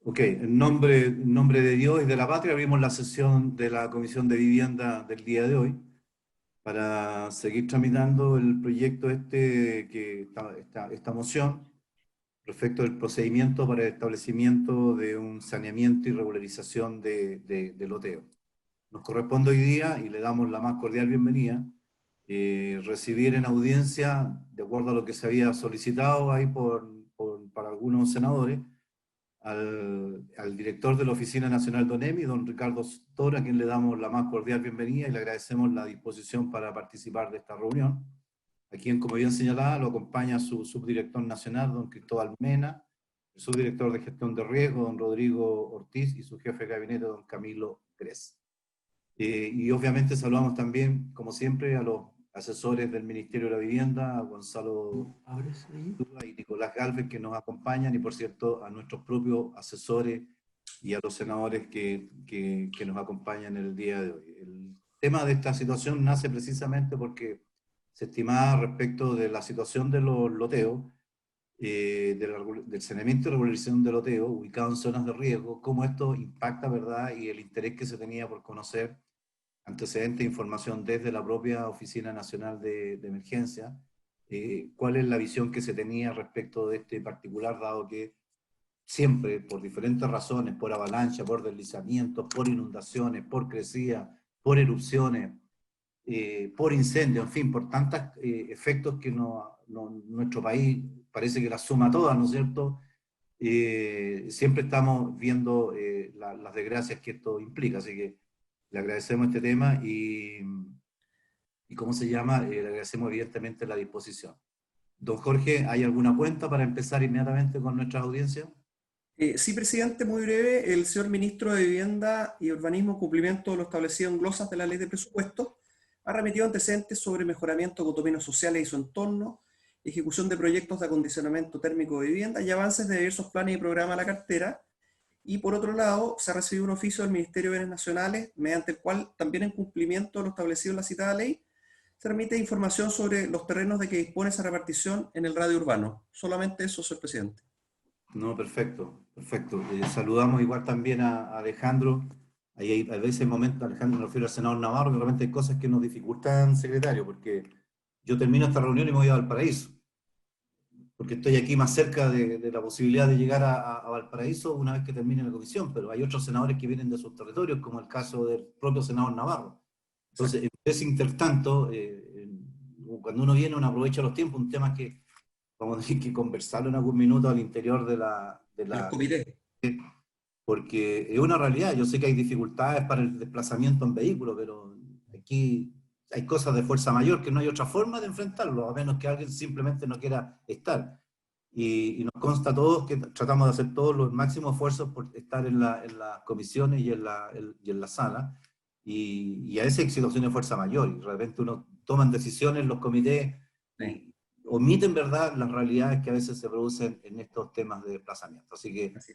Ok, en nombre de Dios y de la patria abrimos la sesión de la Comisión de Vivienda del día de hoy para seguir tramitando el proyecto esta moción respecto del procedimiento para el establecimiento de un saneamiento y regularización de loteo. Nos corresponde hoy día, y le damos la más cordial bienvenida, recibir en audiencia, de acuerdo a lo que se había solicitado ahí para algunos senadores, al director de la Oficina Nacional de ONEMI, don Ricardo Stora, a quien le damos la más cordial bienvenida y le agradecemos la disposición para participar de esta reunión. A quien, como bien señalaba, lo acompaña su subdirector nacional, don Cristóbal Mena, el subdirector de gestión de riesgo, don Rodrigo Ortiz, y su jefe de gabinete, don Camilo Gres. Y obviamente saludamos también, como siempre, a los asesores del Ministerio de la Vivienda, a Gonzalo y Nicolás Galvez, que nos acompañan, y por cierto a nuestros propios asesores y a los senadores que nos acompañan en el día de hoy. El tema de esta situación nace precisamente porque se estimaba respecto de la situación de los loteos, del saneamiento y regularización de loteo ubicado en zonas de riesgo, cómo esto impacta, ¿verdad? Y el interés que se tenía por conocer antecedentes de información desde la propia Oficina Nacional de Emergencia, cuál es la visión que se tenía respecto de este particular, dado que siempre, por diferentes razones, por avalancha, por deslizamientos, por inundaciones, por crecida, por erupciones, por incendio, en fin, por tantos efectos que nuestro país parece que las suma todas, ¿no es cierto? Siempre estamos viendo las desgracias que esto implica, así que le agradecemos este tema y ¿cómo se llama? Le agradecemos evidentemente la disposición. Don Jorge, ¿hay alguna cuenta para empezar inmediatamente con nuestras audiencias? Sí, presidente, muy breve. El señor ministro de Vivienda y Urbanismo, en cumplimiento de lo establecido en glosas de la Ley de Presupuestos, ha remitido antecedentes sobre mejoramiento de condominios sociales y su entorno, ejecución de proyectos de acondicionamiento térmico de vivienda y avances de diversos planes y programas a la cartera. Y por otro lado, se ha recibido un oficio del Ministerio de Bienes Nacionales, mediante el cual, también en cumplimiento de lo establecido en la citada ley, se remite información sobre los terrenos de que dispone esa repartición en el radio urbano. Solamente eso, señor presidente. No, perfecto, perfecto. Saludamos igual también a Alejandro. Ahí a veces momentos, Alejandro, me refiero al senador Navarro, que realmente hay cosas que nos dificultan, secretario, porque yo termino esta reunión y me voy a Valparaíso, porque estoy aquí más cerca de la posibilidad de llegar a Valparaíso una vez que termine la comisión, pero hay otros senadores que vienen de sus territorios, como el caso del propio senador Navarro. Entonces, en ese intertanto, cuando uno viene, uno aprovecha los tiempos, un tema que vamos a tener que conversarlo en algún minuto al interior De los comités. porque es una realidad. Yo sé que hay dificultades para el desplazamiento en vehículo, pero aquí hay cosas de fuerza mayor que no hay otra forma de enfrentarlo, a menos que alguien simplemente no quiera estar. Y nos consta a todos que tratamos de hacer todos los máximos esfuerzos por estar en las comisiones y en la sala, y a veces hay situaciones de fuerza mayor, y de repente uno toman decisiones, los comités, Sí, y omiten, ¿verdad?, las realidades que a veces se producen en estos temas de desplazamiento. Así que, así.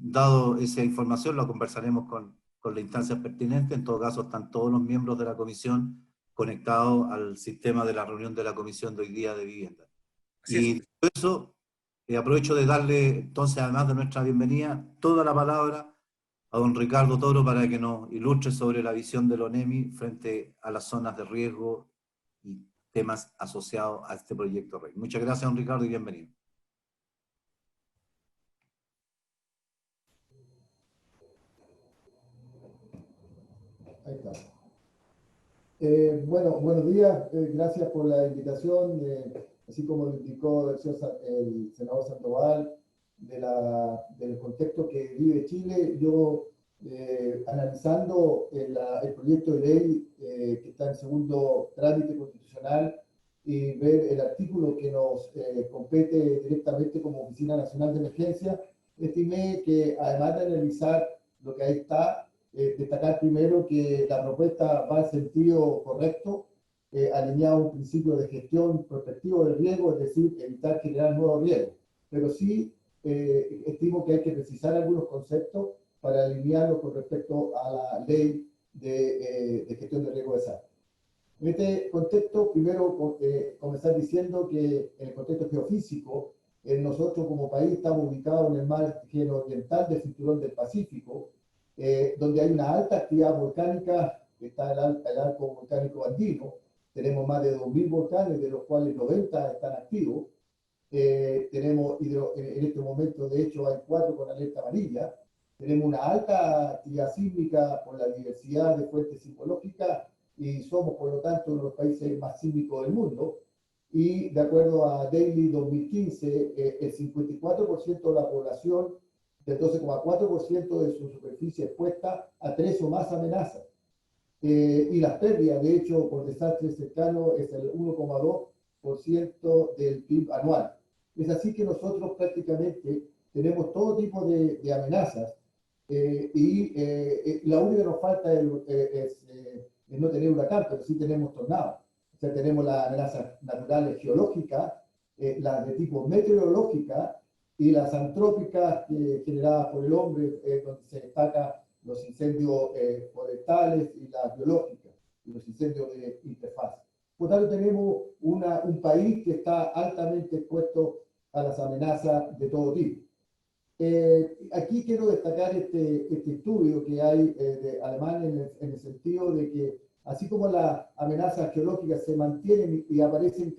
dado esa información, la conversaremos con las instancias pertinentes. En todo caso, están todos los miembros de la comisión conectados al sistema de la reunión de la comisión de hoy día de vivienda. Así es. Y por eso aprovecho de darle, entonces, además de nuestra bienvenida, toda la palabra a don Ricardo Toro para que nos ilustre sobre la visión del ONEMI frente a las zonas de riesgo y temas asociados a este proyecto REC. Muchas gracias, don Ricardo, y bienvenido. Ahí está. Bueno, buenos días, gracias por la invitación, así como lo indicó el senador Sandoval, del contexto que vive Chile. Yo, analizando el proyecto de ley que está en segundo trámite constitucional, y ver el artículo que nos compete directamente como Oficina Nacional de Emergencia, estimé que, además de analizar lo que ahí está, destacar primero que la propuesta va en sentido correcto, alineado a un principio de gestión prospectivo del riesgo, es decir, evitar generar nuevos riesgos. Pero sí estimo que hay que precisar algunos conceptos para alinearlo con respecto a la ley de gestión de riesgo de desastre. En este contexto, primero comenzar diciendo que en el contexto geofísico, nosotros como país estamos ubicados en el margen oriental del cinturón del Pacífico, donde hay una alta actividad volcánica, está el arco volcánico andino. Tenemos más de 2.000 volcanes, de los cuales 90 están activos. Tenemos en este momento, de hecho, hay 4 con alerta amarilla. Tenemos una alta actividad sísmica por la diversidad de fuentes sismológicas y somos, por lo tanto, uno de los países más sísmicos del mundo. Y de acuerdo a Daily 2015, el 54% de la población, del 12,4% de su superficie expuesta a 3 o más amenazas. Y las pérdidas, de hecho, por desastres cercanos es el 1,2% del PIB anual. Es así que nosotros prácticamente tenemos todo tipo de amenazas la única que nos falta es no tener huracán, pero sí tenemos tornados. O sea, tenemos las amenazas naturales geológicas, las de tipo meteorológica y las antrópicas generadas por el hombre, donde se destacan los incendios forestales y las biológicas, y los incendios de interfaz. Por tanto, tenemos un país que está altamente expuesto a las amenazas de todo tipo. Aquí quiero destacar este estudio que hay de alemán en el sentido de que así como las amenazas geológicas se mantienen y aparecen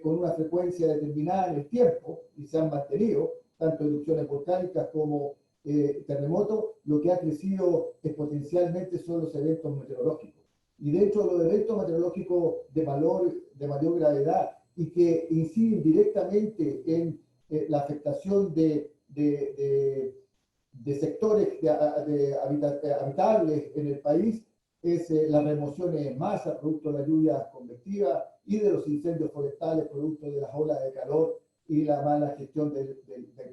con una frecuencia determinada en el tiempo y se han mantenido, tanto erupciones volcánicas como terremotos, lo que ha crecido exponencialmente son los eventos meteorológicos. Y de hecho los eventos meteorológicos de mayor gravedad y que inciden directamente en la afectación de sectores habitables en el país es la remoción en masa producto de la lluvia convectiva y de los incendios forestales producto de las olas de calor y la mala gestión del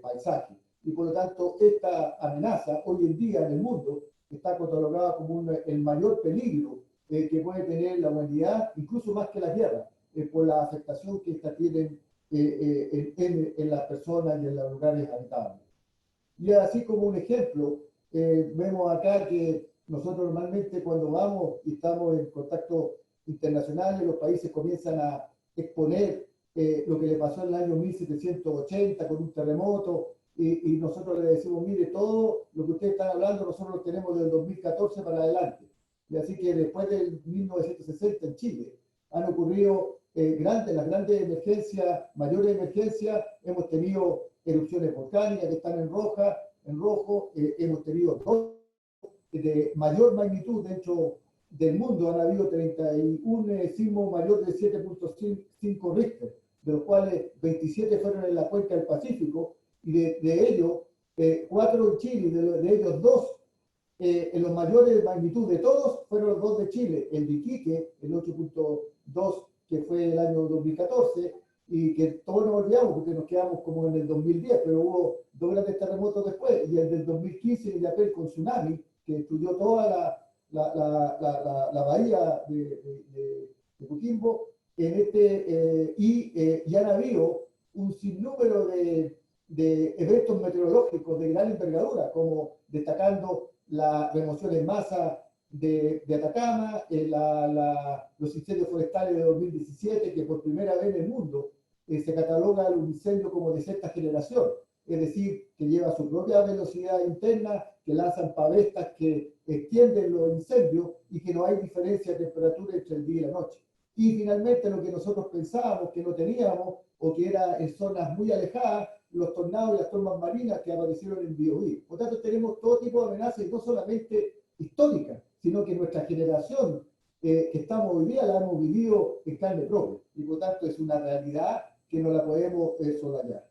paisaje. Y por lo tanto, esta amenaza hoy en día en el mundo está catalogada como el mayor peligro que puede tener la humanidad, incluso más que la guerra, por la afectación que esta tienen en las personas y en los lugares habitables. Y así como un ejemplo, vemos acá que nosotros normalmente cuando vamos y estamos en contacto internacional, los países comienzan a exponer lo que le pasó en el año 1780 con un terremoto, y nosotros le decimos, mire, todo lo que ustedes están hablando nosotros lo tenemos desde el 2014 para adelante. Y así que después del 1960 en Chile han ocurrido las grandes emergencias, mayores emergencias. Hemos tenido erupciones volcánicas que están en rojo, hemos tenido dos de mayor magnitud dentro del mundo. Han habido 31 sismos mayor de 7.5 Richter, de los cuales 27 fueron en la cuenca del Pacífico, y de ellos 4 en Chile, de ellos 2 en los mayores de magnitud de todos fueron los 2 de Chile, el de Iquique, el 8.2, que fue el año 2014, y que todos nos olvidamos porque nos quedamos como en el 2010, pero hubo 2 grandes terremotos después, y el del 2015 en Illapel con tsunami, que destruyó toda la bahía de Coquimbo, y han habido un sinnúmero de eventos meteorológicos de gran envergadura, como destacando la remoción en masa de Atacama, los incendios forestales de 2017, que por primera vez en el mundo se cataloga un incendio como de sexta generación, es decir, que lleva su propia velocidad interna, que lanzan pavestas que extienden los incendios y que no hay diferencia de temperatura entre el día y la noche. Y finalmente lo que nosotros pensábamos que no teníamos o que era en zonas muy alejadas, los tornados y las tormentas marinas que aparecieron en Biobío. Por tanto, tenemos todo tipo de amenazas, y no solamente históricas, sino que nuestra generación que estamos hoy día la hemos vivido en carne propia. Y por tanto es una realidad que no la podemos soslayar.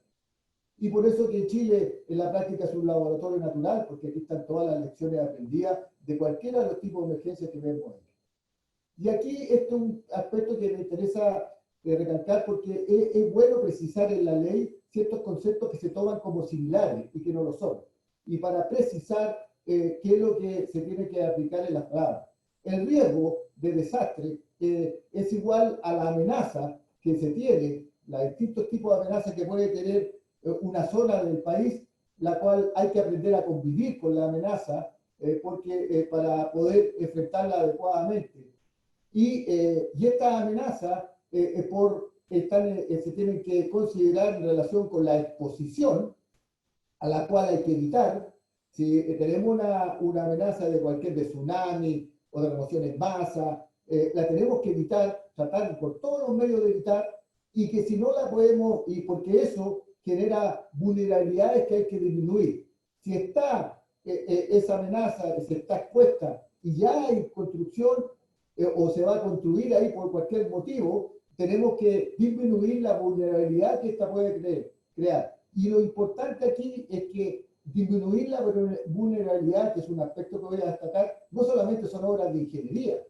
Y por eso que Chile en la práctica es un laboratorio natural, porque aquí están todas las lecciones aprendidas de cualquiera de los tipos de emergencias que vemos aquí. Y aquí este es un aspecto que me interesa recalcar, porque es bueno precisar en la ley ciertos conceptos que se toman como similares y que no lo son, y para precisar qué es lo que se tiene que aplicar en las palabras. El riesgo de desastre es igual a la amenaza que se tiene, los distintos tipos de amenazas que puede tener una zona del país, la cual hay que aprender a convivir con la amenaza para poder enfrentarla adecuadamente. Y esta amenaza, por se tienen que considerar en relación con la exposición a la cual hay que evitar. Si tenemos una amenaza de cualquier de tsunami o de remoción en masa, la tenemos que evitar, tratar por todos los medios de evitar, y que si no la podemos, y porque eso genera vulnerabilidades que hay que disminuir. Si está esa amenaza, si está expuesta y ya hay construcción o se va a construir ahí por cualquier motivo, tenemos que disminuir la vulnerabilidad que esta puede crear. Y lo importante aquí es que disminuir la vulnerabilidad, que es un aspecto que voy a destacar, no solamente son obras de ingeniería,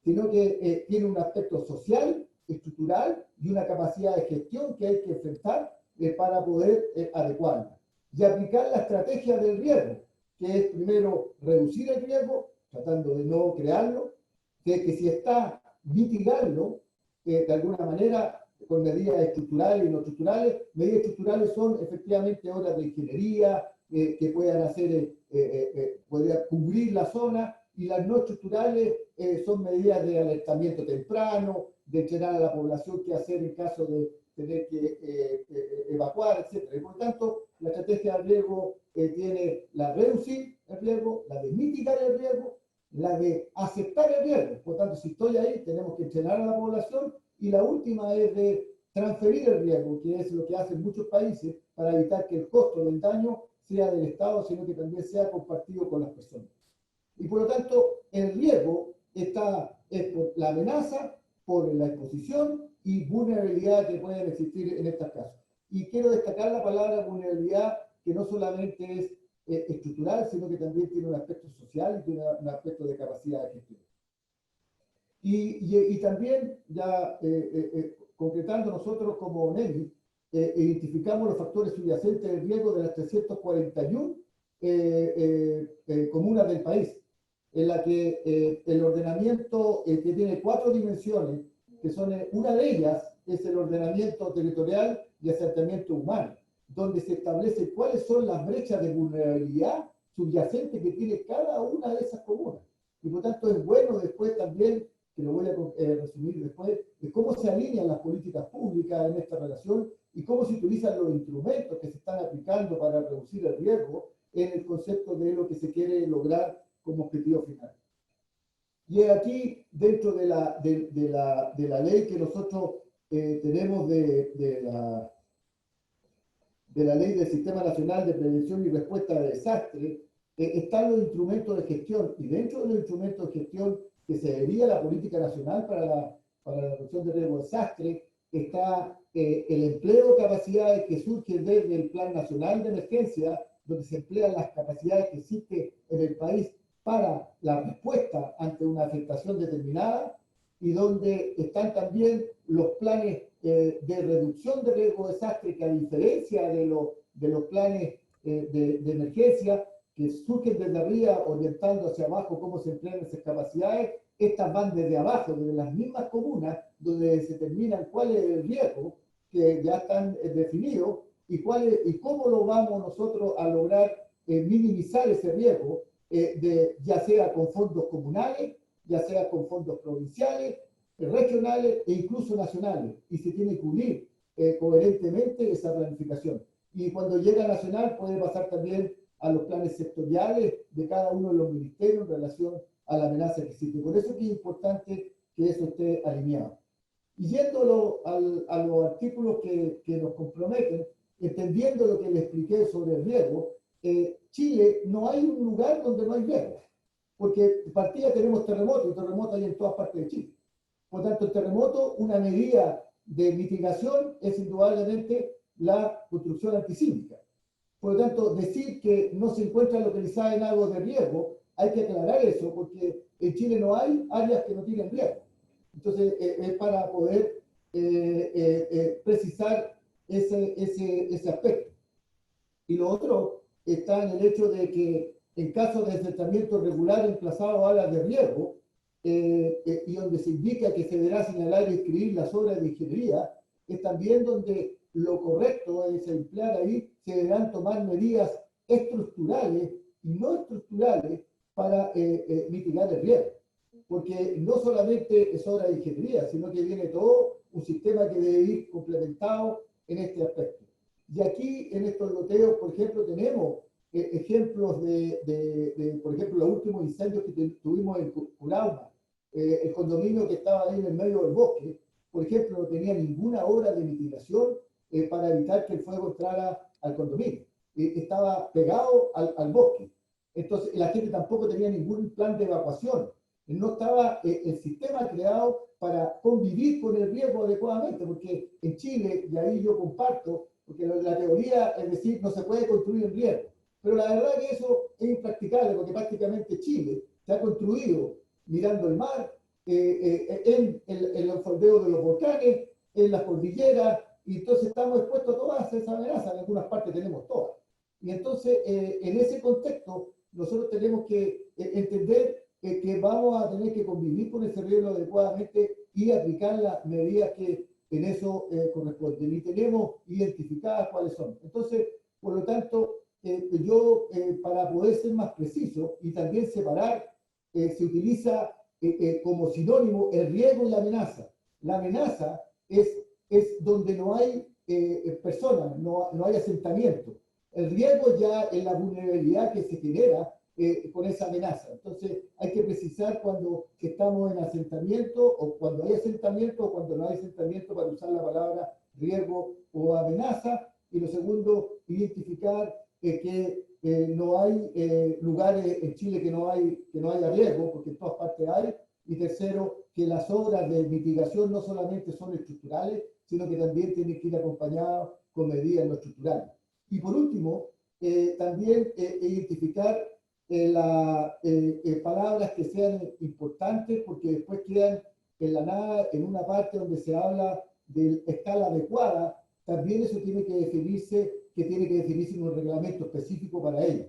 sino que tiene un aspecto social, estructural y una capacidad de gestión que hay que enfrentar para poder adecuarla. Y aplicar la estrategia del riesgo, que es primero reducir el riesgo, tratando de no crearlo, que si está, mitigarlo de alguna manera con medidas estructurales y no estructurales. Medidas estructurales son efectivamente obras de ingeniería que puedan hacer, podrían cubrir la zona, y las no estructurales son medidas de alertamiento temprano, de entrenar a la población qué hacer en caso de tener que evacuar, etc. Y por lo tanto, la estrategia de riesgo tiene la de reducir el riesgo, la de mitigar el riesgo, la de aceptar el riesgo. Por lo tanto, si estoy ahí, tenemos que entrenar a la población, y la última es de transferir el riesgo, que es lo que hacen muchos países para evitar que el costo del daño sea del Estado, sino que también sea compartido con las personas. Y por lo tanto, el riesgo es por la amenaza, por la exposición y vulnerabilidad que pueden existir en estos casos. Y quiero destacar la palabra vulnerabilidad, que no solamente es estructural, sino que también tiene un aspecto social y tiene un aspecto de capacidad de gestión. Y también, ya concretando nosotros como NEMI, identificamos los factores subyacentes de riesgo de las 341 comunas del país, en la que el ordenamiento que tiene 4 dimensiones, que son, una de ellas es el ordenamiento territorial y asentamiento humano, donde se establece cuáles son las brechas de vulnerabilidad subyacentes que tiene cada una de esas comunas. Y por tanto es bueno después también, que lo voy a resumir después, de cómo se alinean las políticas públicas en esta relación y cómo se utilizan los instrumentos que se están aplicando para reducir el riesgo en el concepto de lo que se quiere lograr como objetivo final. Y aquí, dentro de la ley que nosotros tenemos de la Ley del Sistema Nacional de Prevención y Respuesta de Desastres, están los instrumentos de gestión, y dentro de los instrumentos de gestión que se debería la política nacional para la reducción de riesgo de desastre, está el empleo de capacidades que surge desde el Plan Nacional de Emergencia, donde se emplean las capacidades que existen en el país para la respuesta ante una afectación determinada, y donde están también los planes de reducción de riesgo de desastre, que a diferencia de los planes de emergencia, que surgen desde arriba orientando hacia abajo cómo se emplean esas capacidades, estas van desde abajo, desde las mismas comunas, donde se determinan cuál es el riesgo, que ya están definidos, y cómo lo vamos nosotros a lograr minimizar ese riesgo, ya sea con fondos comunales, ya sea con fondos provinciales, regionales e incluso nacionales, y se tiene que unir coherentemente esa planificación. Y cuando llega a nacional puede pasar también a los planes sectoriales de cada uno de los ministerios en relación a la amenaza que existe. Por eso es que es importante que eso esté alineado. Y yendo a los artículos que nos comprometen, entendiendo lo que les expliqué sobre el riesgo, Chile no hay un lugar donde no hay riesgo, porque de partida tenemos terremotos, y terremotos hay en todas partes de Chile. Por tanto, el terremoto, una medida de mitigación es indudablemente la construcción antisísmica. Por lo tanto, decir que no se encuentra localizada en algo de riesgo, hay que aclarar eso, porque en Chile no hay áreas que no tienen riesgo. Entonces, es para poder precisar ese aspecto. Y lo otro está en el hecho de que en caso de asentamiento regular emplazado a áreas de riesgo, y donde se indica que se deberá señalar y escribir las obras de ingeniería, es también donde lo correcto es emplear ahí, se deberán tomar medidas estructurales y no estructurales para mitigar el riesgo. porque no solamente es obra de ingeniería, sino que viene todo un sistema que debe ir complementado en este aspecto. Y aquí, en estos loteos, por ejemplo, tenemos ejemplos por ejemplo, los últimos incendios que tuvimos en Curauma, el condominio que estaba ahí en el medio del bosque, por ejemplo, no tenía ninguna obra de mitigación para evitar que el fuego entrara al condominio. Estaba pegado al bosque. Entonces, la gente tampoco tenía ningún plan de evacuación. No estaba el sistema creado para convivir con el riesgo adecuadamente, porque en Chile, y ahí yo comparto, porque la teoría es decir, no se puede construir en riesgo. Pero la verdad que eso es impracticable, porque prácticamente Chile se ha construido mirando el mar, en los fondeos de los volcanes, en las cordilleras, y entonces estamos expuestos a todas esas amenazas, en algunas partes tenemos todas. Y entonces, en ese contexto, nosotros tenemos que entender que vamos a tener que convivir con ese riesgo adecuadamente y aplicar las medidas que en eso corresponden. Y tenemos identificadas cuáles son. Entonces, por lo tanto, yo, para poder ser más preciso y también separar, se utiliza como sinónimo el riesgo y la amenaza. La amenaza es donde no hay personas, no hay asentamiento. El riesgo ya es la vulnerabilidad que se genera con esa amenaza. Entonces, hay que precisar cuando estamos en asentamiento, o cuando hay asentamiento, o cuando no hay asentamiento, para usar la palabra riesgo o amenaza. Y lo segundo, identificar que no hay lugares en Chile que no haya riesgo, porque en todas partes hay. Y tercero, que las obras de mitigación no solamente son estructurales, sino que también tienen que ir acompañadas con medidas no estructurales. Y por último, también identificar palabras que sean importantes, porque después quedan en la nada, en una parte donde se habla de escala adecuada. También eso tiene que definirse en un reglamento específico para ello.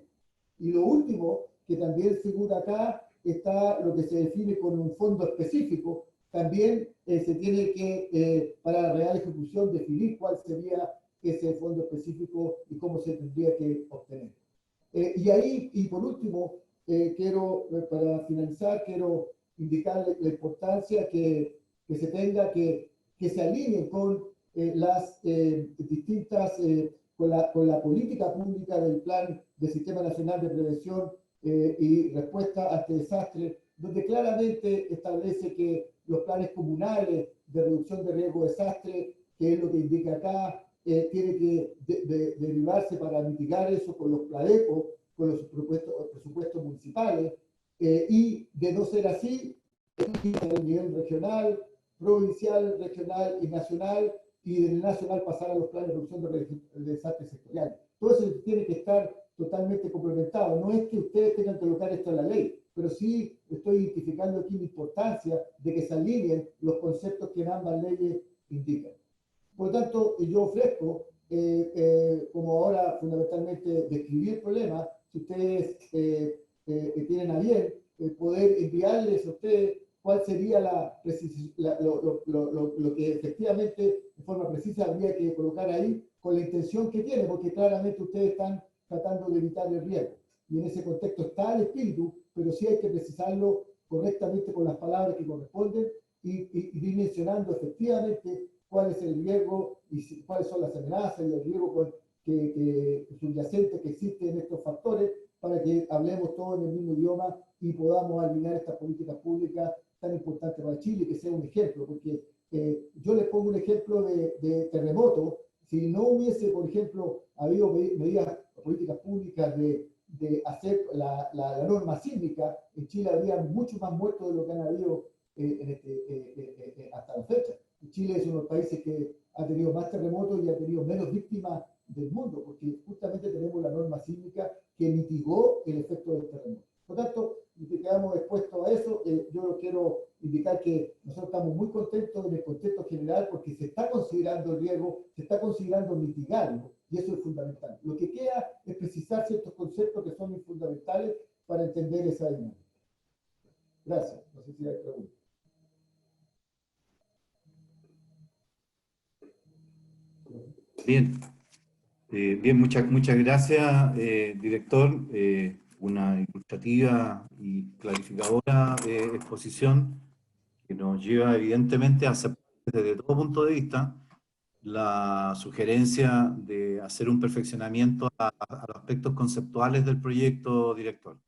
Y lo último, que también figura acá, está lo que se define con un fondo específico. También se tiene que, para la real ejecución, definir cuál sería ese fondo específico y cómo se tendría que obtener. Y por último, para finalizar, quiero indicar la importancia que se tenga, que se alineen con las distintas, con la política pública del Plan del Sistema Nacional de Prevención y Respuesta ante Desastres, donde claramente establece que los planes comunales de reducción de riesgo de desastre, que es lo que indica acá, tiene que derivarse para mitigar eso con los PLADECO, con los presupuestos municipales, y de no ser así, a nivel regional, provincial, regional y nacional, y del nacional pasar a los planes de reducción de desastres sectoriales. Todo eso tiene que estar totalmente complementado. No es que ustedes tengan que colocar esto en la ley, pero sí estoy identificando aquí la importancia de que se alineen los conceptos que en ambas leyes indican. Por lo tanto, yo ofrezco, como ahora fundamentalmente describir el problema, si ustedes tienen a bien poder enviarles a ustedes cuál sería lo que efectivamente de forma precisa habría que colocar ahí, con la intención que tiene, porque claramente ustedes están tratando de evitar el riesgo. Y en ese contexto está el espíritu, pero sí hay que precisarlo correctamente con las palabras que corresponden y dimensionando efectivamente cuál es el riesgo y cuáles son las amenazas y el riesgo subyacente que existe en estos factores, para que hablemos todos en el mismo idioma y podamos alinear estas políticas públicas tan importantes para Chile, que sea un ejemplo, porque yo les pongo un ejemplo de terremoto. Si no hubiese, por ejemplo, habido medidas políticas públicas de hacer la norma sísmica, en Chile habría mucho más muertos de lo que han habido hasta la fecha. Chile es uno de los países que ha tenido más terremotos y ha tenido menos víctimas del mundo, porque justamente tenemos la norma sísmica que mitigó el efecto del terremoto. Por lo tanto, si quedamos expuestos a eso, yo quiero indicar que nosotros estamos muy contentos en el contexto general, porque se está considerando el riesgo, se está considerando mitigarlo, y eso es fundamental. Lo que queda es precisar ciertos conceptos que son fundamentales para entender esa dinámica. Gracias. No sé si hay preguntas. Bien, muchas gracias, director. una ilustrativa y clarificadora exposición que nos lleva evidentemente a aceptar desde todo punto de vista la sugerencia de hacer un perfeccionamiento a los aspectos conceptuales del proyecto director.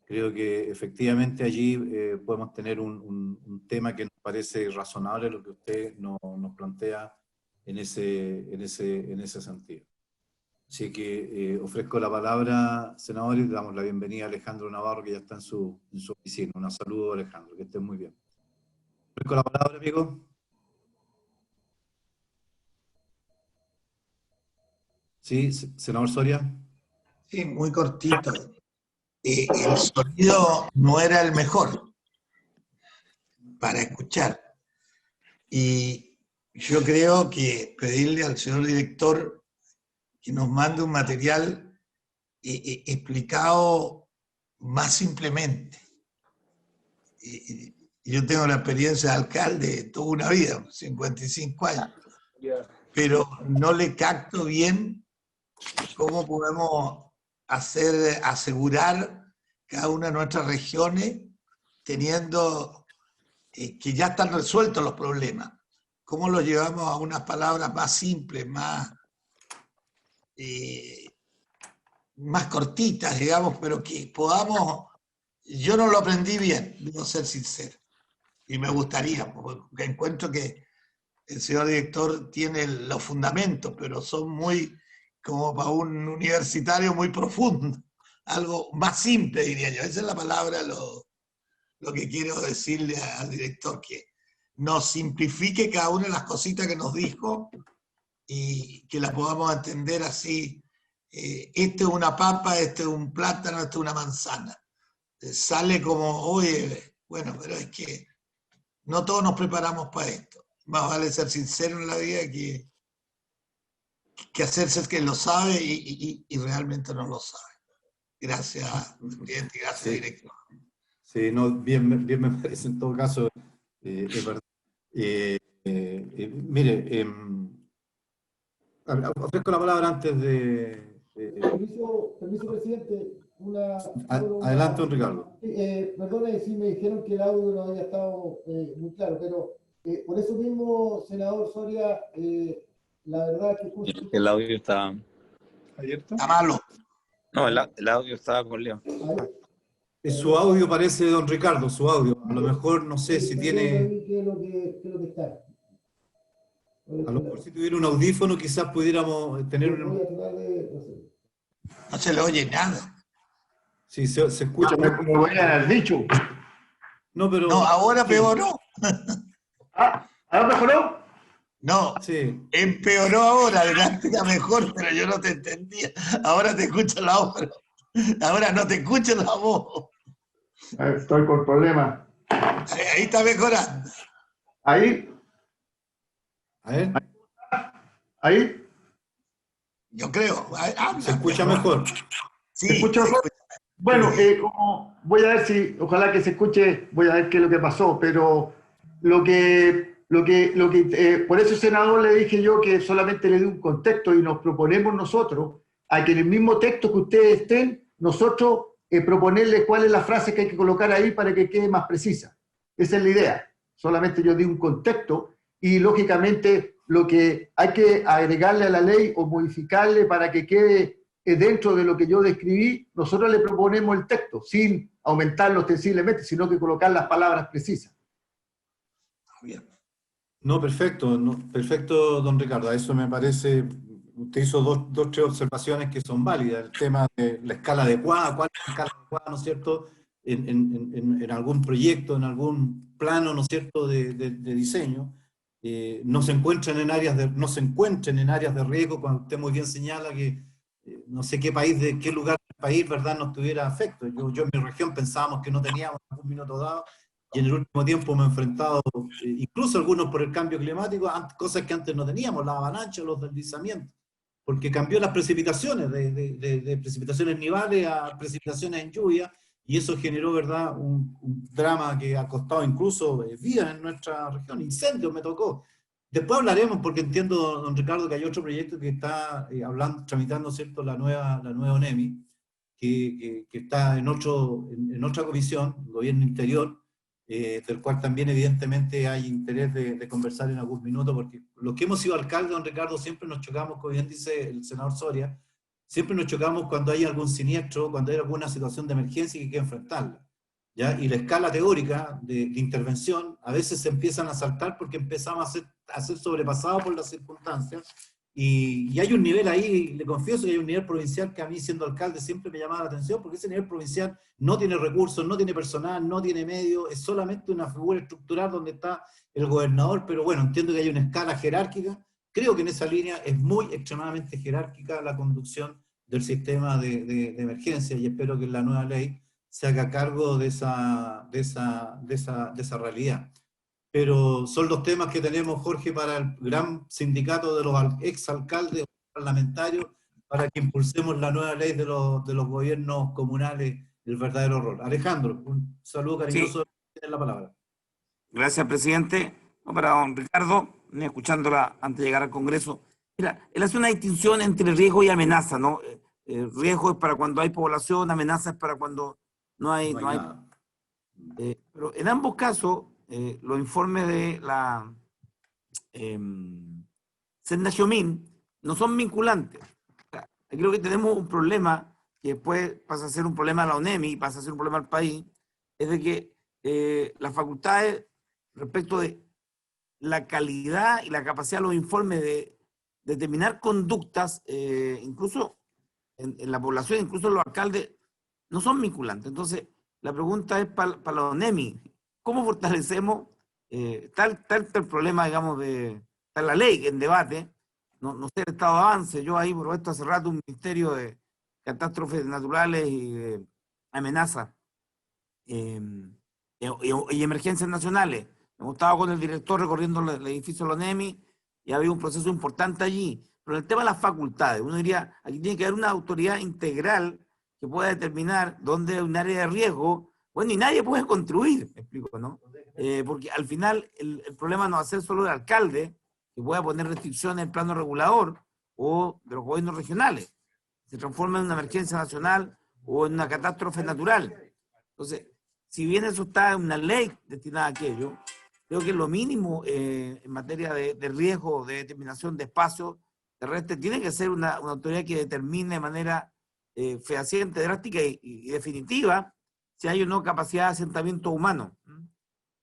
Creo que efectivamente allí podemos tener un tema que nos parece razonable lo que usted nos plantea en ese sentido. Así que ofrezco la palabra, senador, y le damos la bienvenida a Alejandro Navarro, que ya está en su oficina. Un saludo, Alejandro, que esté muy bien. Ofrezco la palabra, amigo. Sí, senador Soria. Sí, muy cortito. El sonido no era el mejor para escuchar. Y yo creo que pedirle al señor director que nos mande un material explicado más simplemente. Yo tengo la experiencia de alcalde toda una vida, 55 años, pero no le capto bien cómo podemos asegurar cada una de nuestras regiones teniendo que ya están resueltos los problemas. ¿Cómo los llevamos a unas palabras más simples, más cortitas, digamos, pero que podamos... Yo no lo aprendí bien, debo ser sincero, y me gustaría, porque encuentro que el señor director tiene los fundamentos, pero son muy, como para un universitario, muy profundos. Algo más simple, diría yo. Esa es la palabra, lo que quiero decirle al director, que nos simplifique cada una de las cositas que nos dijo y que las podamos entender así. Este es una papa, este es un plátano, este es una manzana. Sale como, oye, bueno, pero es que no todos nos preparamos para esto. Más vale ser sincero en la vida que hacerse el que lo sabe y realmente no lo sabe. Gracias, presidente, gracias, sí, director. Sí, no, bien me parece en todo caso, es verdad. Mire, ofrezco la palabra antes de... Permiso, presidente. Adelante, don Ricardo. Perdone si me dijeron que el audio no había estado muy claro, pero por eso mismo, senador Soria, la verdad que... El audio está abierto. Está malo. No, el audio estaba con Leo. Su audio parece, don Ricardo, su audio. A lo mejor, no sé si tiene... ¿Qué es lo que está? A lo mejor si tuviera un audífono quizás pudiéramos tener... No se le oye nada. Sí, se escucha... Me voy a haber dicho. No, pero... No, ahora peoró. ¿Ahora mejoró? No, sí. Empeoró ahora, adelante era mejor, pero yo no te entendía. Ahora te escucho la voz, pero ahora no te escucho la voz. Estoy con problemas. Ahí está mejorando. ¿Ahí? A ver. ¿Ahí? Yo creo. Se escucha mejor. Sí, ¿Se escucha mejor? Bueno, como voy a ver si, ojalá que se escuche, voy a ver qué es lo que pasó, pero por eso, senador, le dije yo que solamente le di un contexto y nos proponemos nosotros a que en el mismo texto que ustedes estén, nosotros proponerles cuál es la frase que hay que colocar ahí para que quede más precisa. Esa es la idea. Solamente yo di un contexto y, lógicamente, lo que hay que agregarle a la ley o modificarle para que quede dentro de lo que yo describí, nosotros le proponemos el texto, sin aumentarlo ostensiblemente, sino que colocar las palabras precisas. Bien. No, perfecto, perfecto, don Ricardo. A eso me parece, usted hizo tres observaciones que son válidas. El tema de la escala adecuada, cuál es la escala adecuada, ¿no es cierto?, en algún proyecto, en algún plano, ¿no es cierto?, de diseño. No se encuentren en áreas de riesgo, cuando usted muy bien señala que no sé qué lugar del país, ¿verdad?, no tuviera efecto. Yo en mi región pensábamos que no teníamos en algún minuto dado, y en el último tiempo me he enfrentado, incluso algunos por el cambio climático, cosas que antes no teníamos, la avalancha, los deslizamientos, porque cambió las precipitaciones, de precipitaciones nivales a precipitaciones en lluvia, y eso generó, ¿verdad?, un drama que ha costado incluso vidas en nuestra región. Incendios me tocó. Después hablaremos, porque entiendo, don Ricardo, que hay otro proyecto que está tramitando, ¿cierto?, la nueva ONEMI, que está en otra comisión, Gobierno Interior, del cual también evidentemente hay interés de conversar en algún minuto, porque los que hemos sido alcaldes, don Ricardo, siempre nos chocamos, como bien dice el senador Soria, siempre nos chocamos cuando hay algún siniestro, cuando hay alguna situación de emergencia y que hay que enfrentarla, ¿ya? Y la escala teórica de intervención a veces se empiezan a saltar porque empezamos a ser sobrepasados por las circunstancias, y hay un nivel ahí, le confieso que hay un nivel provincial que a mí, siendo alcalde, siempre me llamaba la atención, porque ese nivel provincial no tiene recursos, no tiene personal, no tiene medios, es solamente una figura estructural donde está el gobernador, pero bueno, entiendo que hay una escala jerárquica. Creo que en esa línea es muy extremadamente jerárquica la conducción del sistema de emergencia, y espero que en la nueva ley se haga cargo de esa realidad. Pero son los temas que tenemos, Jorge, para el gran sindicato de los exalcaldes parlamentarios, para que impulsemos la nueva ley de los gobiernos comunales, el verdadero rol. Alejandro, un saludo cariñoso, sí. Tienes la palabra. Gracias, presidente. No, para don Ricardo, escuchándola antes de llegar al Congreso. Mira, él hace una distinción entre riesgo y amenaza, ¿no? Riesgo es para cuando hay población, amenaza es para cuando no hay nada. Pero en ambos casos, los informes de la Sendaxiomín no son vinculantes. O sea, creo que tenemos un problema que después pasa a ser un problema a la ONEMI y pasa a ser un problema al país, es de que las facultades, respecto de la calidad y la capacidad de los informes de determinar conductas, incluso en la población, incluso los alcaldes, no son vinculantes. Entonces, la pregunta es para la ONEMI, ¿cómo fortalecemos tal el problema, digamos, está la ley en debate, no sé el estado de avance? Yo ahí propuesto hace rato un ministerio de catástrofes naturales y de amenazas y emergencias nacionales. Hemos estado con el director recorriendo el edificio de la ONEMI y ha habido un proceso importante allí. Pero el tema de las facultades, uno diría, aquí tiene que haber una autoridad integral que pueda determinar dónde hay un área de riesgo. Bueno, y nadie puede construir, me explico, ¿no? Porque al final el problema no va a ser solo el alcalde, que pueda poner restricciones en el plano regulador o de los gobiernos regionales. Se transforma en una emergencia nacional o en una catástrofe natural. Entonces, si bien eso está en una ley destinada a aquello, creo que lo mínimo en materia de riesgo, de determinación de espacios terrestres, tiene que ser una autoridad que determine de manera fehaciente, drástica y definitiva si hay o no capacidad de asentamiento humano.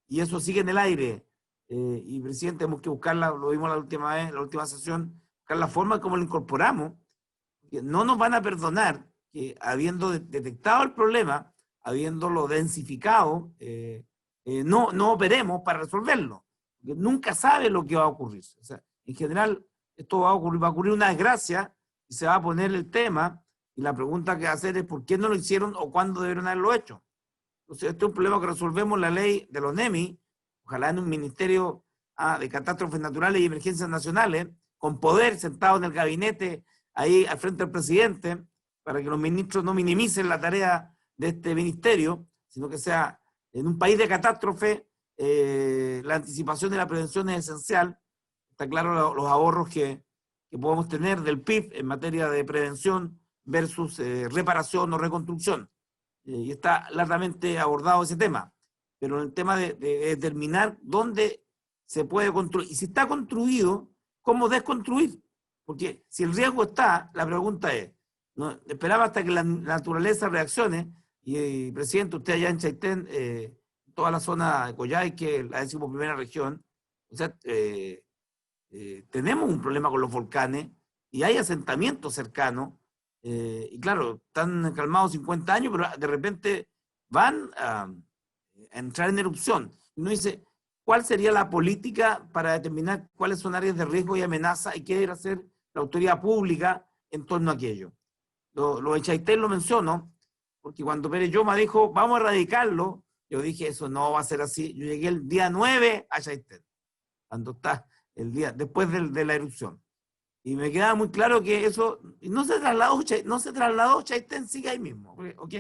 Y eso sigue en el aire. Y, presidente, tenemos que buscarla, lo vimos la última vez, la última sesión, buscar la forma como lo incorporamos. No nos van a perdonar que, habiendo detectado el problema, habiéndolo densificado, no operemos para resolverlo. Porque nunca sabe lo que va a ocurrir. O sea, en general, esto va a ocurrir una desgracia y se va a poner el tema, y la pregunta que va a hacer es ¿por qué no lo hicieron o cuándo debieron haberlo hecho? Entonces, este es un problema que resolvemos en la ley de los NEMI, ojalá en un ministerio de catástrofes naturales y emergencias nacionales, con poder sentado en el gabinete, ahí al frente del presidente, para que los ministros no minimicen la tarea de este ministerio, sino que sea en un país de catástrofe, la anticipación y la prevención es esencial. Está claro los ahorros que podemos tener del PIB en materia de prevención versus reparación o reconstrucción. Y está largamente abordado ese tema. Pero en el tema de determinar dónde se puede construir, y si está construido, ¿cómo desconstruir? Porque si el riesgo está, la pregunta es, ¿no? Esperaba hasta que la naturaleza reaccione, y presidente, usted allá en Chaitén, toda la zona de Coyhaique, la 11ª región, o sea, tenemos un problema con los volcanes, y hay asentamientos cercanos, y claro, están calmados 50 años, pero de repente van a entrar en erupción. Uno dice, ¿cuál sería la política para determinar cuáles son áreas de riesgo y amenaza y qué debe hacer la autoridad pública en torno a aquello? Lo de Chaitén lo menciono, porque cuando Pérez Lloma dijo, vamos a erradicarlo, yo dije, eso no va a ser así. Yo llegué el día 9 a Chaitén, cuando está el día, después de la erupción. Y me quedaba muy claro que eso no se trasladó, Chaitén sigue ahí mismo, ¿ok?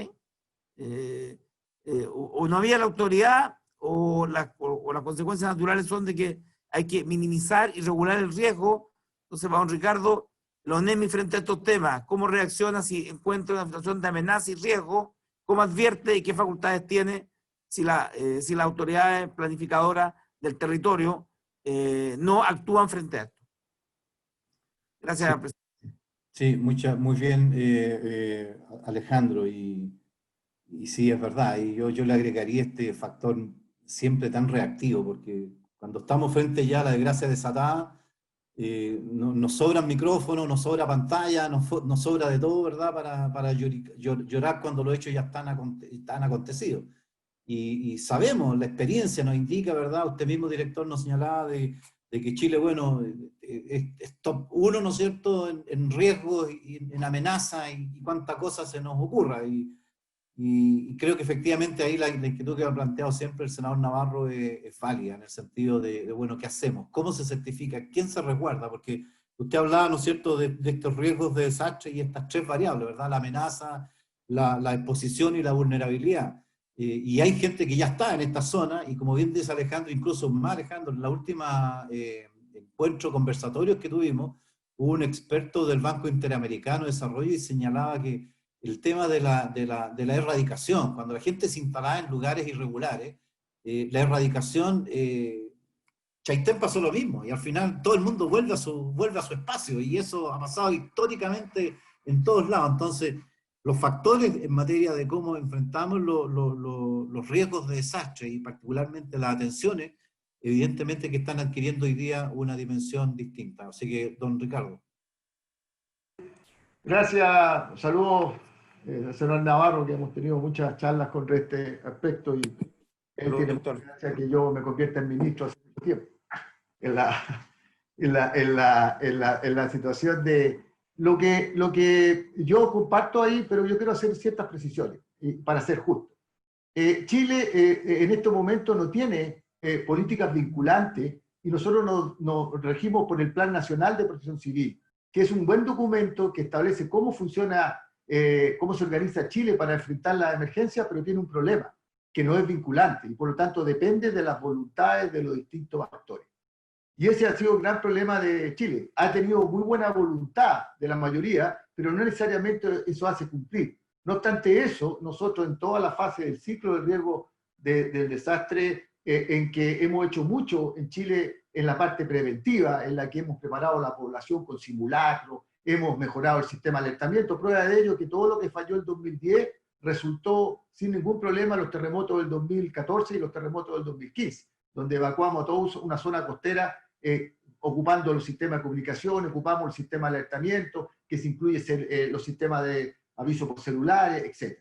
O no había la autoridad o las consecuencias naturales son de que hay que minimizar y regular el riesgo. Entonces, para don Ricardo, la ONEMI frente a estos temas? ¿Cómo reacciona si encuentra una situación de amenaza y riesgo? ¿Cómo advierte y qué facultades tiene si las autoridades planificadoras del territorio no actúan frente a esto? Gracias, Sí. presidente. Sí, muy bien, Alejandro, y sí, es verdad, y yo le agregaría este factor siempre tan reactivo, porque cuando estamos frente ya a la desgracia desatada, nos sobran micrófonos, nos sobra pantalla, nos sobra de todo, ¿verdad?, para llorar cuando los hechos ya están acontecidos. Y sabemos, la experiencia nos indica, ¿verdad? Usted mismo, director, nos señalaba de que Chile, bueno, es top 1, ¿no es cierto?, en riesgos y en amenaza y cuánta cosa se nos ocurra. Y creo que efectivamente ahí la inquietud que ha planteado siempre el senador Navarro es válida, en el sentido de, bueno, ¿qué hacemos? ¿Cómo se certifica? ¿Quién se resguarda? Porque usted hablaba, ¿no es cierto?, de estos riesgos de desastre y estas tres variables, ¿verdad? La amenaza, la exposición y la vulnerabilidad. Y hay gente que ya está en esta zona, y como bien dice Alejandro, incluso más Alejandro, en la última encuentro conversatorios que tuvimos, hubo un experto del Banco Interamericano de Desarrollo y señalaba que el tema de la erradicación, cuando la gente se instalaba en lugares irregulares, la erradicación, Chaitén pasó lo mismo, y al final todo el mundo vuelve a su espacio, y eso ha pasado históricamente en todos lados. Entonces, los factores en materia de cómo enfrentamos los riesgos de desastre, y particularmente las atenciones, evidentemente que están adquiriendo hoy día una dimensión distinta. Así que, don Ricardo. Gracias, saludos al senador Navarro, que hemos tenido muchas charlas con este aspecto, y él tiene mucha gracia que yo me convierta en ministro hace mucho tiempo. En la situación de lo que yo comparto ahí, pero yo quiero hacer ciertas precisiones para ser justo. Chile en estos momentos no tiene políticas vinculantes, y nosotros nos regimos por el Plan Nacional de Protección Civil, que es un buen documento que establece cómo funciona, cómo se organiza Chile para enfrentar la emergencia, pero tiene un problema, que no es vinculante, y por lo tanto depende de las voluntades de los distintos actores. Y ese ha sido un gran problema de Chile. Ha tenido muy buena voluntad de la mayoría, pero no necesariamente eso hace cumplir. No obstante eso, nosotros en toda la fase del ciclo de riesgo del desastre, en que hemos hecho mucho en Chile en la parte preventiva, en la que hemos preparado a la población con simulacro, hemos mejorado el sistema de alertamiento. Prueba de ello que todo lo que falló en 2010 resultó sin ningún problema los terremotos del 2014 y los terremotos del 2015, donde evacuamos a toda una zona costera, ocupando los sistemas de comunicación, ocupamos el sistema de alertamiento, que se incluye los sistemas de aviso por celulares, etc.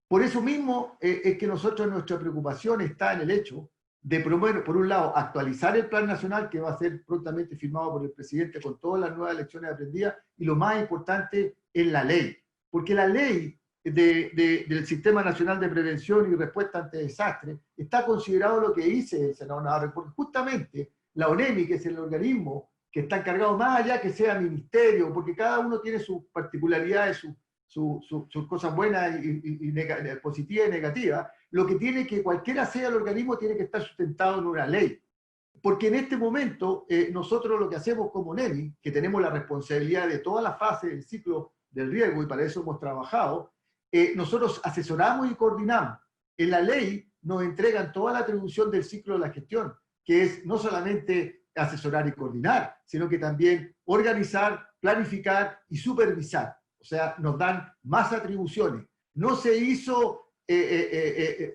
Por eso mismo es que nosotros, nuestra preocupación está en el hecho de promover, por un lado, actualizar el Plan Nacional, que va a ser prontamente firmado por el presidente con todas las nuevas lecciones aprendidas, y lo más importante es la ley, porque la ley del Sistema Nacional de Prevención y Respuesta ante Desastres está considerado lo que dice el senador Navarro, porque justamente la ONEMI, que es el organismo que está encargado, más allá que sea ministerio, porque cada uno tiene sus particularidades, sus cosas buenas y positivas y negativas, lo que tiene que, cualquiera sea el organismo, tiene que estar sustentado en una ley. Porque en este momento, nosotros lo que hacemos como ONEMI, que tenemos la responsabilidad de toda la fase del ciclo del riesgo, y para eso hemos trabajado, nosotros asesoramos y coordinamos. En la ley nos entregan toda la atribución del ciclo de la gestión, que es no solamente asesorar y coordinar, sino que también organizar, planificar y supervisar. O sea, nos dan más atribuciones. No se hizo, se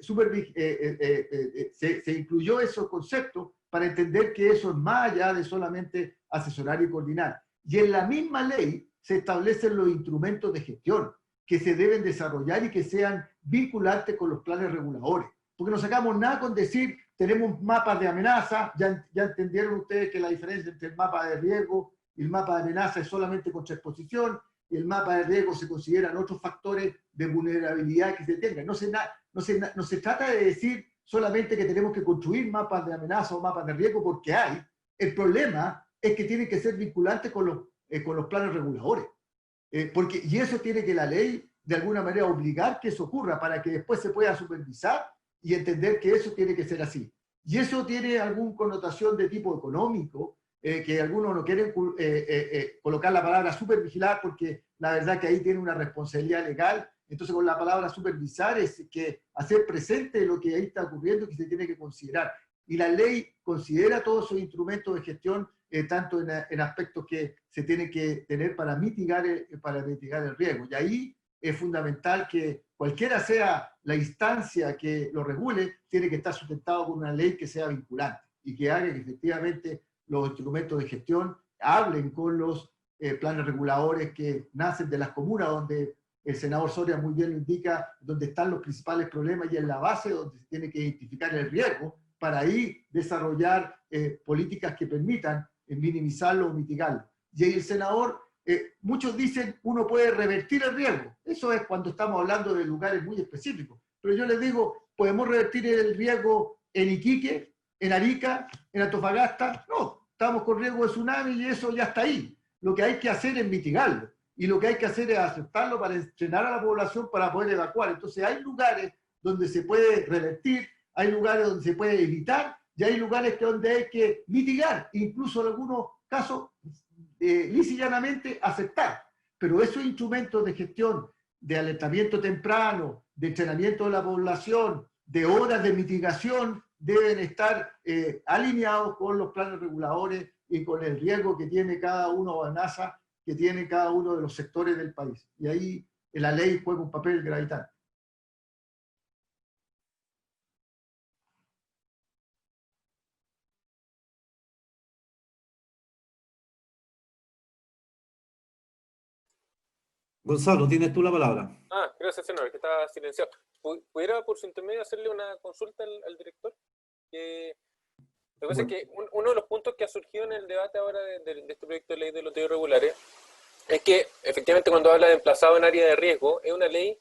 incluyó esos conceptos para entender que eso es más allá de solamente asesorar y coordinar. Y en la misma ley se establecen los instrumentos de gestión que se deben desarrollar y que sean vinculantes con los planes reguladores. Porque no sacamos nada con decir, tenemos mapas de amenaza, ya entendieron ustedes que la diferencia entre el mapa de riesgo y el mapa de amenaza es solamente contra exposición, y el mapa de riesgo se consideran otros factores de vulnerabilidad que se tengan. No se trata de decir solamente que tenemos que construir mapas de amenaza o mapas de riesgo porque hay. El problema es que tienen que ser vinculantes con los planes reguladores. Y eso tiene que la ley, de alguna manera, obligar que eso ocurra para que después se pueda supervisar y entender que eso tiene que ser así. Y eso tiene alguna connotación de tipo económico, que algunos no quieren colocar la palabra supervigilar porque la verdad que ahí tiene una responsabilidad legal. Entonces con la palabra supervisar es que hacer presente lo que ahí está ocurriendo, que se tiene que considerar. Y la ley considera todos esos instrumentos de gestión, tanto en aspectos que se tienen que tener para mitigar el riesgo. Y ahí es fundamental que cualquiera sea la instancia que lo regule, tiene que estar sustentado con una ley que sea vinculante y que haga que efectivamente los instrumentos de gestión hablen con los planes reguladores que nacen de las comunas, donde el senador Soria muy bien lo indica, donde están los principales problemas y en la base donde se tiene que identificar el riesgo para ahí desarrollar políticas que permitan minimizarlo o mitigarlo. Y ahí el senador, muchos dicen uno puede revertir el riesgo. Eso es cuando estamos hablando de lugares muy específicos. Pero yo les digo, ¿podemos revertir el riesgo en Iquique, en Arica, en Antofagasta? No, estamos con riesgo de tsunami y eso ya está ahí. Lo que hay que hacer es mitigarlo. Y lo que hay que hacer es aceptarlo para entrenar a la población para poder evacuar. Entonces hay lugares donde se puede revertir, hay lugares donde se puede evitar, y hay lugares donde hay que mitigar, incluso en algunos casos, lisa y llanamente aceptar. Pero esos instrumentos de gestión, de alertamiento temprano, de entrenamiento de la población, de horas de mitigación, deben estar alineados con los planes reguladores y con el riesgo que tiene cada uno, o amenaza que tiene cada uno de los sectores del país. Y ahí la ley juega un papel gravitante. Gonzalo, tienes tú la palabra. Gracias, senador, que estaba silenciado. ¿Pudiera, por su intermedio, hacerle una consulta al director? Lo que pasa es que uno de los puntos que ha surgido en el debate ahora de este proyecto de ley de loteos irregulares es que, efectivamente, cuando habla de emplazado en área de riesgo, es una ley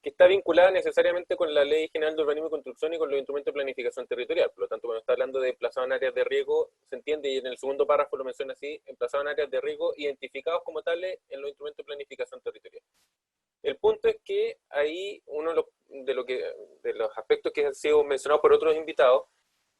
que está vinculada necesariamente con la Ley General de Urbanismo y Construcción y con los instrumentos de planificación territorial. Por lo tanto, cuando está hablando de emplazado en áreas de riesgo, se entiende, y en el segundo párrafo lo menciona así, emplazado en áreas de riesgo identificados como tales en los instrumentos de planificación territorial. El punto es que ahí uno de los aspectos que han sido mencionados por otros invitados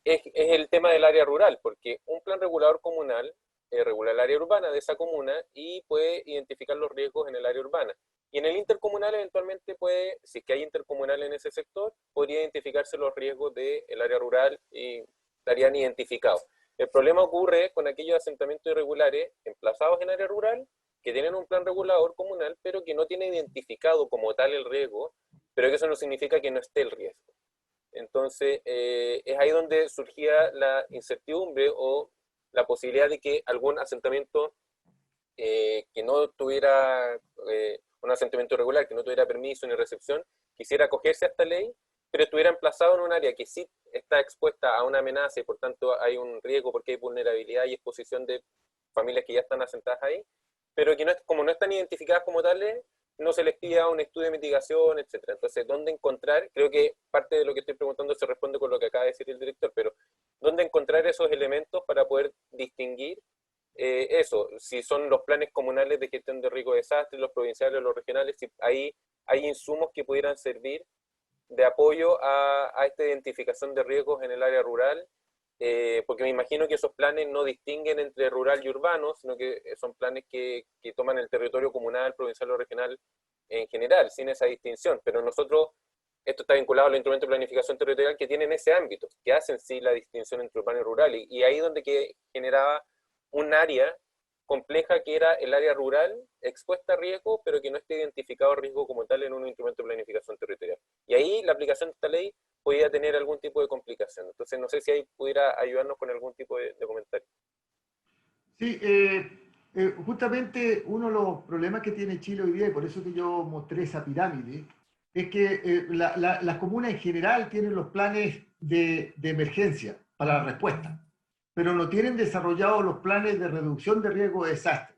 es el tema del área rural, porque un plan regulador comunal regula el área urbana de esa comuna y puede identificar los riesgos en el área urbana. Y en el intercomunal eventualmente puede, si es que hay intercomunal en ese sector, podría identificarse los riesgos del área rural y estarían identificados. El problema ocurre con aquellos asentamientos irregulares emplazados en área rural que tienen un plan regulador comunal, pero que no tiene identificado como tal el riesgo, pero que eso no significa que no esté el riesgo. Entonces, es ahí donde surgía la incertidumbre o la posibilidad de que algún asentamiento que no tuviera un asentamiento irregular, que no tuviera permiso ni recepción, quisiera acogerse a esta ley, pero estuviera emplazado en un área que sí está expuesta a una amenaza y por tanto hay un riesgo porque hay vulnerabilidad y exposición de familias que ya están asentadas ahí, pero que como no están identificadas como tales, no se les pida un estudio de mitigación, etc. Entonces, ¿dónde encontrar? Creo que parte de lo que estoy preguntando se responde con lo que acaba de decir el director, pero ¿dónde encontrar esos elementos para poder distinguir eso? Si son los planes comunales de gestión de riesgo de desastre, los provinciales o los regionales, si ahí hay insumos que pudieran servir de apoyo a esta identificación de riesgos en el área rural, porque me imagino que esos planes no distinguen entre rural y urbano, sino que son planes que toman el territorio comunal, provincial o regional en general, sin esa distinción. Pero nosotros, esto está vinculado a los instrumentos de planificación territorial que tienen ese ámbito, que hacen sí la distinción entre urbano y rural, y ahí donde generaba un área compleja que era el área rural expuesta a riesgo, pero que no esté identificado riesgo como tal en un instrumento de planificación territorial. Y ahí la aplicación de esta ley podía tener algún tipo de complicación. Entonces no sé si ahí pudiera ayudarnos con algún tipo de comentario. Sí, justamente uno de los problemas que tiene Chile hoy día, y por eso que yo mostré esa pirámide, es que las comunas en general tienen los planes de emergencia para la respuesta, pero no tienen desarrollados los planes de reducción de riesgo de desastre,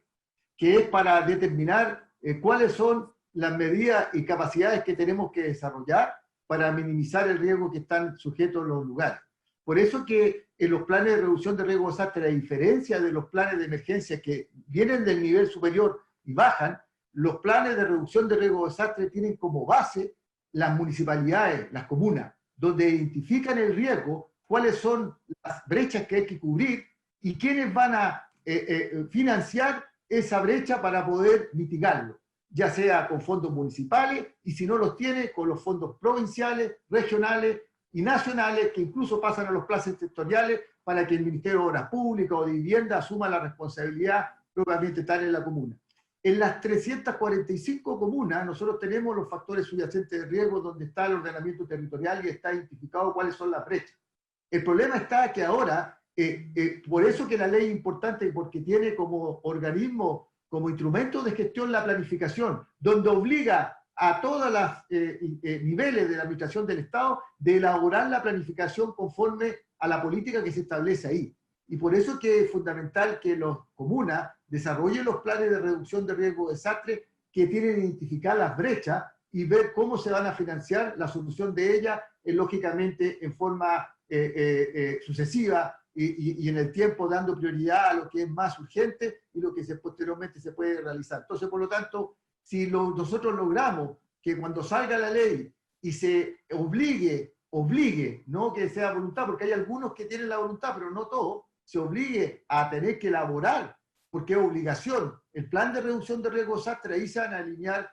que es para determinar cuáles son las medidas y capacidades que tenemos que desarrollar para minimizar el riesgo que están sujetos los lugares. Por eso que en los planes de reducción de riesgo de desastre, a diferencia de los planes de emergencia que vienen del nivel superior y bajan, los planes de reducción de riesgo de desastre tienen como base las municipalidades, las comunas, donde identifican el riesgo, cuáles son las brechas que hay que cubrir y quiénes van a financiar esa brecha para poder mitigarlo, ya sea con fondos municipales y si no los tiene, con los fondos provinciales, regionales y nacionales, que incluso pasan a los planes sectoriales para que el Ministerio de Obras Públicas o de Vivienda asuma la responsabilidad propiamente tal en la comuna. En las 345 comunas nosotros tenemos los factores subyacentes de riesgo donde está el ordenamiento territorial y está identificado cuáles son las brechas. El problema está que ahora, por eso que la ley es importante, porque tiene como organismo, como instrumento de gestión la planificación, donde obliga a todos los niveles de la administración del Estado de elaborar la planificación conforme a la política que se establece ahí. Y por eso que es fundamental que las comunas desarrollen los planes de reducción de riesgo de desastre que tienen que identificar las brechas y ver cómo se van a financiar la solución de ellas, lógicamente en forma sucesiva y en el tiempo dando prioridad a lo que es más urgente y lo que posteriormente se puede realizar. Entonces, por lo tanto, si nosotros logramos que cuando salga la ley y se obligue, no que sea voluntad, porque hay algunos que tienen la voluntad, pero no todos, se obligue a tener que elaborar, porque es obligación, el plan de reducción de riesgo de desastre, ahí se van a alinear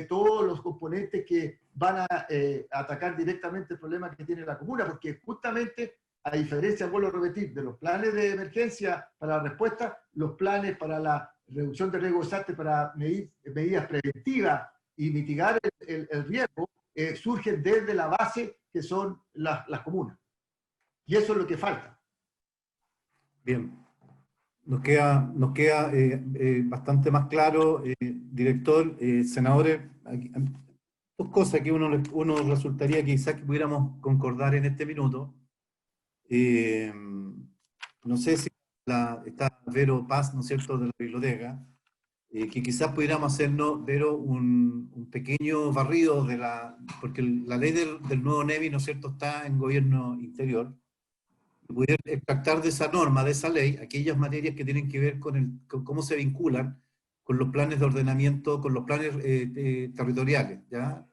todos los componentes que van a atacar directamente el problema que tiene la comuna, porque justamente, a diferencia, vuelvo a repetir, de los planes de emergencia para la respuesta, los planes para la reducción de riesgo de desastre para medidas preventivas y mitigar el riesgo, surgen desde la base que son las comunas. Y eso es lo que falta. Bien. Nos queda bastante más claro, director, senadores, dos cosas que uno resultaría que quizás que pudiéramos concordar en este minuto. No sé si está Vero Paz, ¿no es cierto?, de la biblioteca, que quizás pudiéramos hacernos, Vero, un pequeño barrido porque la ley del nuevo NEMI, ¿no es cierto?, está en gobierno interior, poder extractar de esa norma, de esa ley, aquellas materias que tienen que ver con cómo se vinculan con los planes de ordenamiento, con los planes territoriales, ¿ya?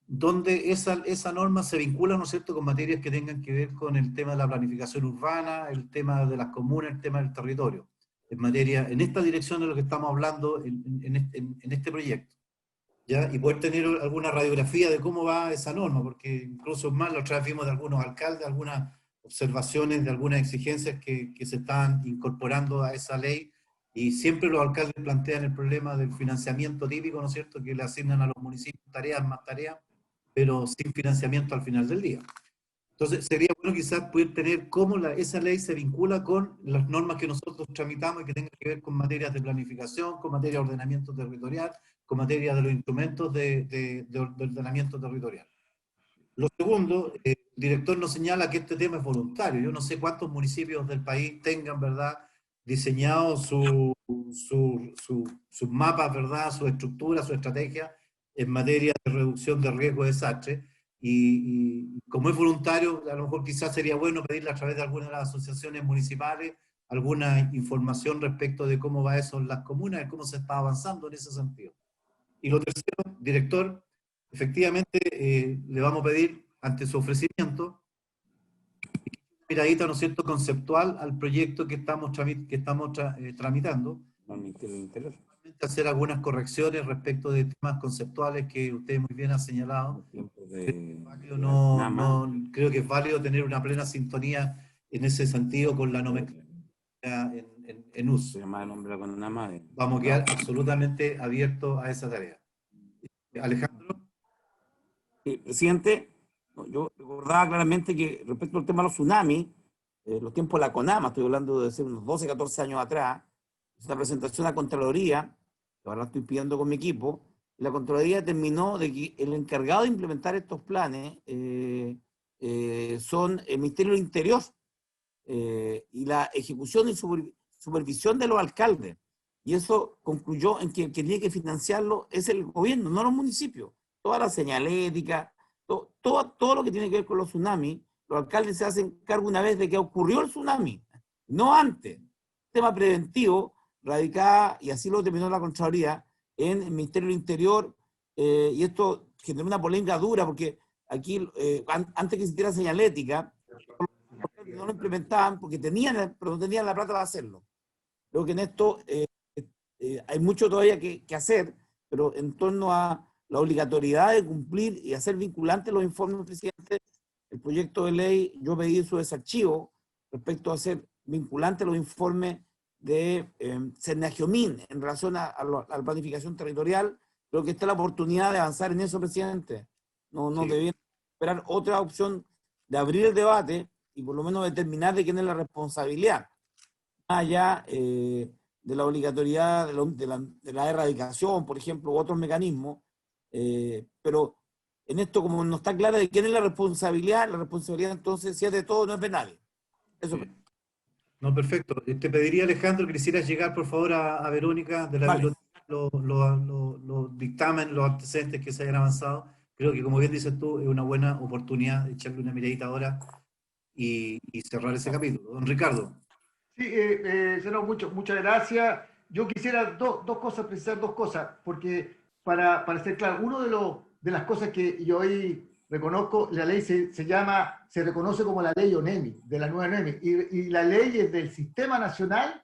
Donde esa norma se vincula, ¿no es cierto?, con materias que tengan que ver con el tema de la planificación urbana, el tema de las comunas, el tema del territorio, en esta dirección de lo que estamos hablando en este proyecto, ¿ya? Y poder tener alguna radiografía de cómo va esa norma, porque incluso más la otra vez vimos de algunos alcaldes, algunas observaciones de algunas exigencias que se están incorporando a esa ley, y siempre los alcaldes plantean el problema del financiamiento típico, ¿no es cierto?, que le asignan a los municipios tareas, más tareas, pero sin financiamiento al final del día. Entonces sería bueno quizás poder tener cómo esa ley se vincula con las normas que nosotros tramitamos y que tengan que ver con materias de planificación, con materia de ordenamiento territorial, con materia de los instrumentos de ordenamiento territorial. Lo segundo, el director nos señala que este tema es voluntario. Yo no sé cuántos municipios del país tengan, ¿verdad?, diseñado sus mapas, ¿verdad?, su estructura, su estrategia en materia de reducción de riesgo de desastre. Y como es voluntario, a lo mejor quizás sería bueno pedirle a través de alguna de las asociaciones municipales alguna información respecto de cómo va eso en las comunas, de cómo se está avanzando en ese sentido. Y lo tercero, director, efectivamente le vamos a pedir ante su ofrecimiento una miradita, ¿no es cierto?, conceptual al proyecto que estamos tramitando, hacer algunas correcciones respecto de temas conceptuales que usted muy bien ha señalado. Creo que es válido tener una plena sintonía en ese sentido con la nomenclatura en uso. Vamos a quedar absolutamente abiertos a esa tarea. Alejandro. Presidente, yo recordaba claramente que respecto al tema de los tsunamis, los tiempos de la CONAMA, estoy hablando de hace unos 12, 14 años atrás, esta presentación a Contraloría, que ahora estoy pidiendo con mi equipo, y la Contraloría determinó de que el encargado de implementar estos planes son el Ministerio del Interior y la ejecución y supervisión de los alcaldes. Y eso concluyó en que el que tiene que financiarlo es el gobierno, no los municipios. Toda la señalética, todo lo que tiene que ver con los tsunamis, los alcaldes se hacen cargo una vez de que ocurrió el tsunami, no antes. Tema preventivo radicada, y así lo determinó la Contraloría, en el Ministerio del Interior, y esto generó una polémica dura, porque aquí, antes que existiera señalética, no lo implementaban porque tenían, pero no tenían la plata para hacerlo. Creo que en esto hay mucho todavía que hacer, pero en torno a la obligatoriedad de cumplir y hacer vinculantes los informes, presidente, el proyecto de ley, yo pedí su desarchivo respecto a hacer vinculantes los informes de Cernagiomín en relación a la planificación territorial. Creo que está la oportunidad de avanzar en eso, presidente. No Sí. debían esperar otra opción de abrir el debate y por lo menos determinar de quién es la responsabilidad. Más allá de la obligatoriedad de la erradicación, por ejemplo, u otros mecanismos, pero en esto, como no está clara de quién es la responsabilidad entonces, si es de todo, no es de nadie. Eso. Sí. No, perfecto. Te pediría, Alejandro, que le hicieras llegar, por favor, a Verónica de la Vale. biblioteca los dictámenes, los antecedentes que se hayan avanzado. Creo que, como bien dices tú, es una buena oportunidad de echarle una miradita ahora y cerrar ese capítulo. Don Ricardo. Sí, senador, muchas gracias. Yo quisiera dos cosas, precisar dos cosas, porque para ser claro, de las cosas que yo hoy reconozco, la ley se reconoce como la ley ONEMI, de la nueva ONEMI, y la ley es del Sistema Nacional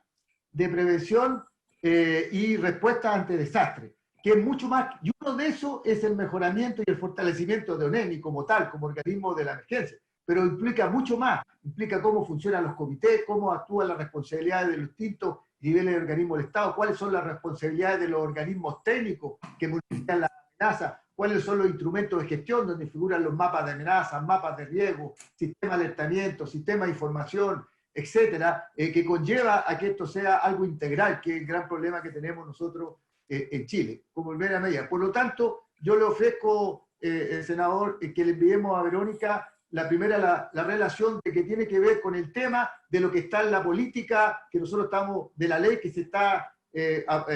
de Prevención y Respuesta ante Desastres, que es mucho más, y uno de esos es el mejoramiento y el fortalecimiento de ONEMI como tal, como organismo de la emergencia, pero implica mucho más, implica cómo funcionan los comités, cómo actúan las responsabilidades de los distintos niveles de organismos del Estado, cuáles son las responsabilidades de los organismos técnicos que monitorean las amenazas, cuáles son los instrumentos de gestión donde figuran los mapas de amenazas, mapas de riesgo, sistema de alertamiento, sistema de información, etcétera, que conlleva a que esto sea algo integral, que es el gran problema que tenemos nosotros en Chile, como primera medida. Por lo tanto, yo le ofrezco, senador, que le enviemos a Verónica la primera, la relación de que tiene que ver con el tema de lo que está en la política, que nosotros estamos, de la ley que se está